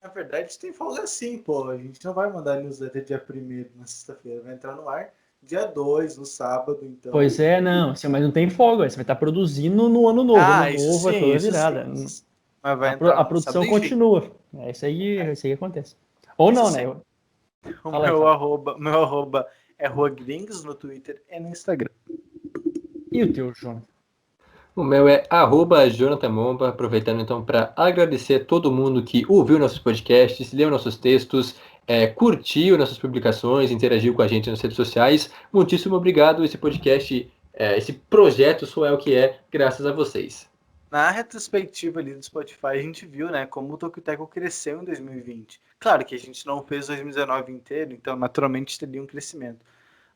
Na verdade, tem folga sim, pô. A gente não vai mandar newsletter dia 1º na sexta-feira, vai entrar no ar dia 2, no sábado, então... Pois é, não, mas não tem folga, você vai estar produzindo no ano novo, ano isso novo é sim, toda isso virada. sim. Mas vai entrar A no produção sábado, enfim. continua, é isso aí que acontece. Ou não, né? O Fala aí, meu fala. arroba é RuaGrings no Twitter e no Instagram. E o teu, João? O meu é @JonathanMomba, aproveitando então para agradecer a todo mundo que ouviu nossos podcasts, leu nossos textos, curtiu nossas publicações, interagiu com a gente nas redes sociais. Muitíssimo obrigado. Esse podcast, esse projeto só é o que é, graças a vocês. Na retrospectiva ali do Spotify, a gente viu, né, como o Toco e Teco cresceu em 2020. Claro que a gente não fez 2019 inteiro, então naturalmente teria um crescimento.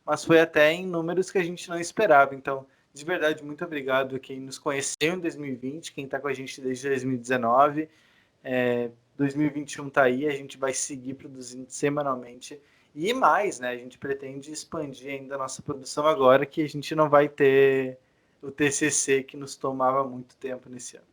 Mas foi até em números que a gente não esperava. Então, de verdade, muito obrigado a quem nos conheceu em 2020, quem está com a gente desde 2019. 2021 está aí, a gente vai seguir produzindo semanalmente. E mais, né? A gente pretende expandir ainda a nossa produção agora, que a gente não vai ter o TCC que nos tomava muito tempo nesse ano.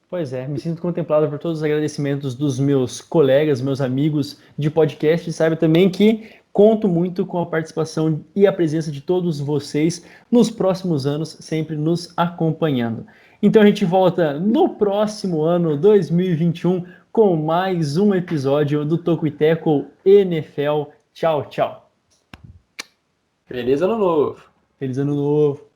Pois é, me sinto contemplado por todos os agradecimentos dos meus colegas, meus amigos de podcast, e saiba também que conto muito com a participação e a presença de todos vocês nos próximos anos, sempre nos acompanhando. Então a gente volta no próximo ano, 2021, com mais um episódio do Toco e Teco NFL. Tchau, tchau. Feliz ano novo! Feliz ano novo!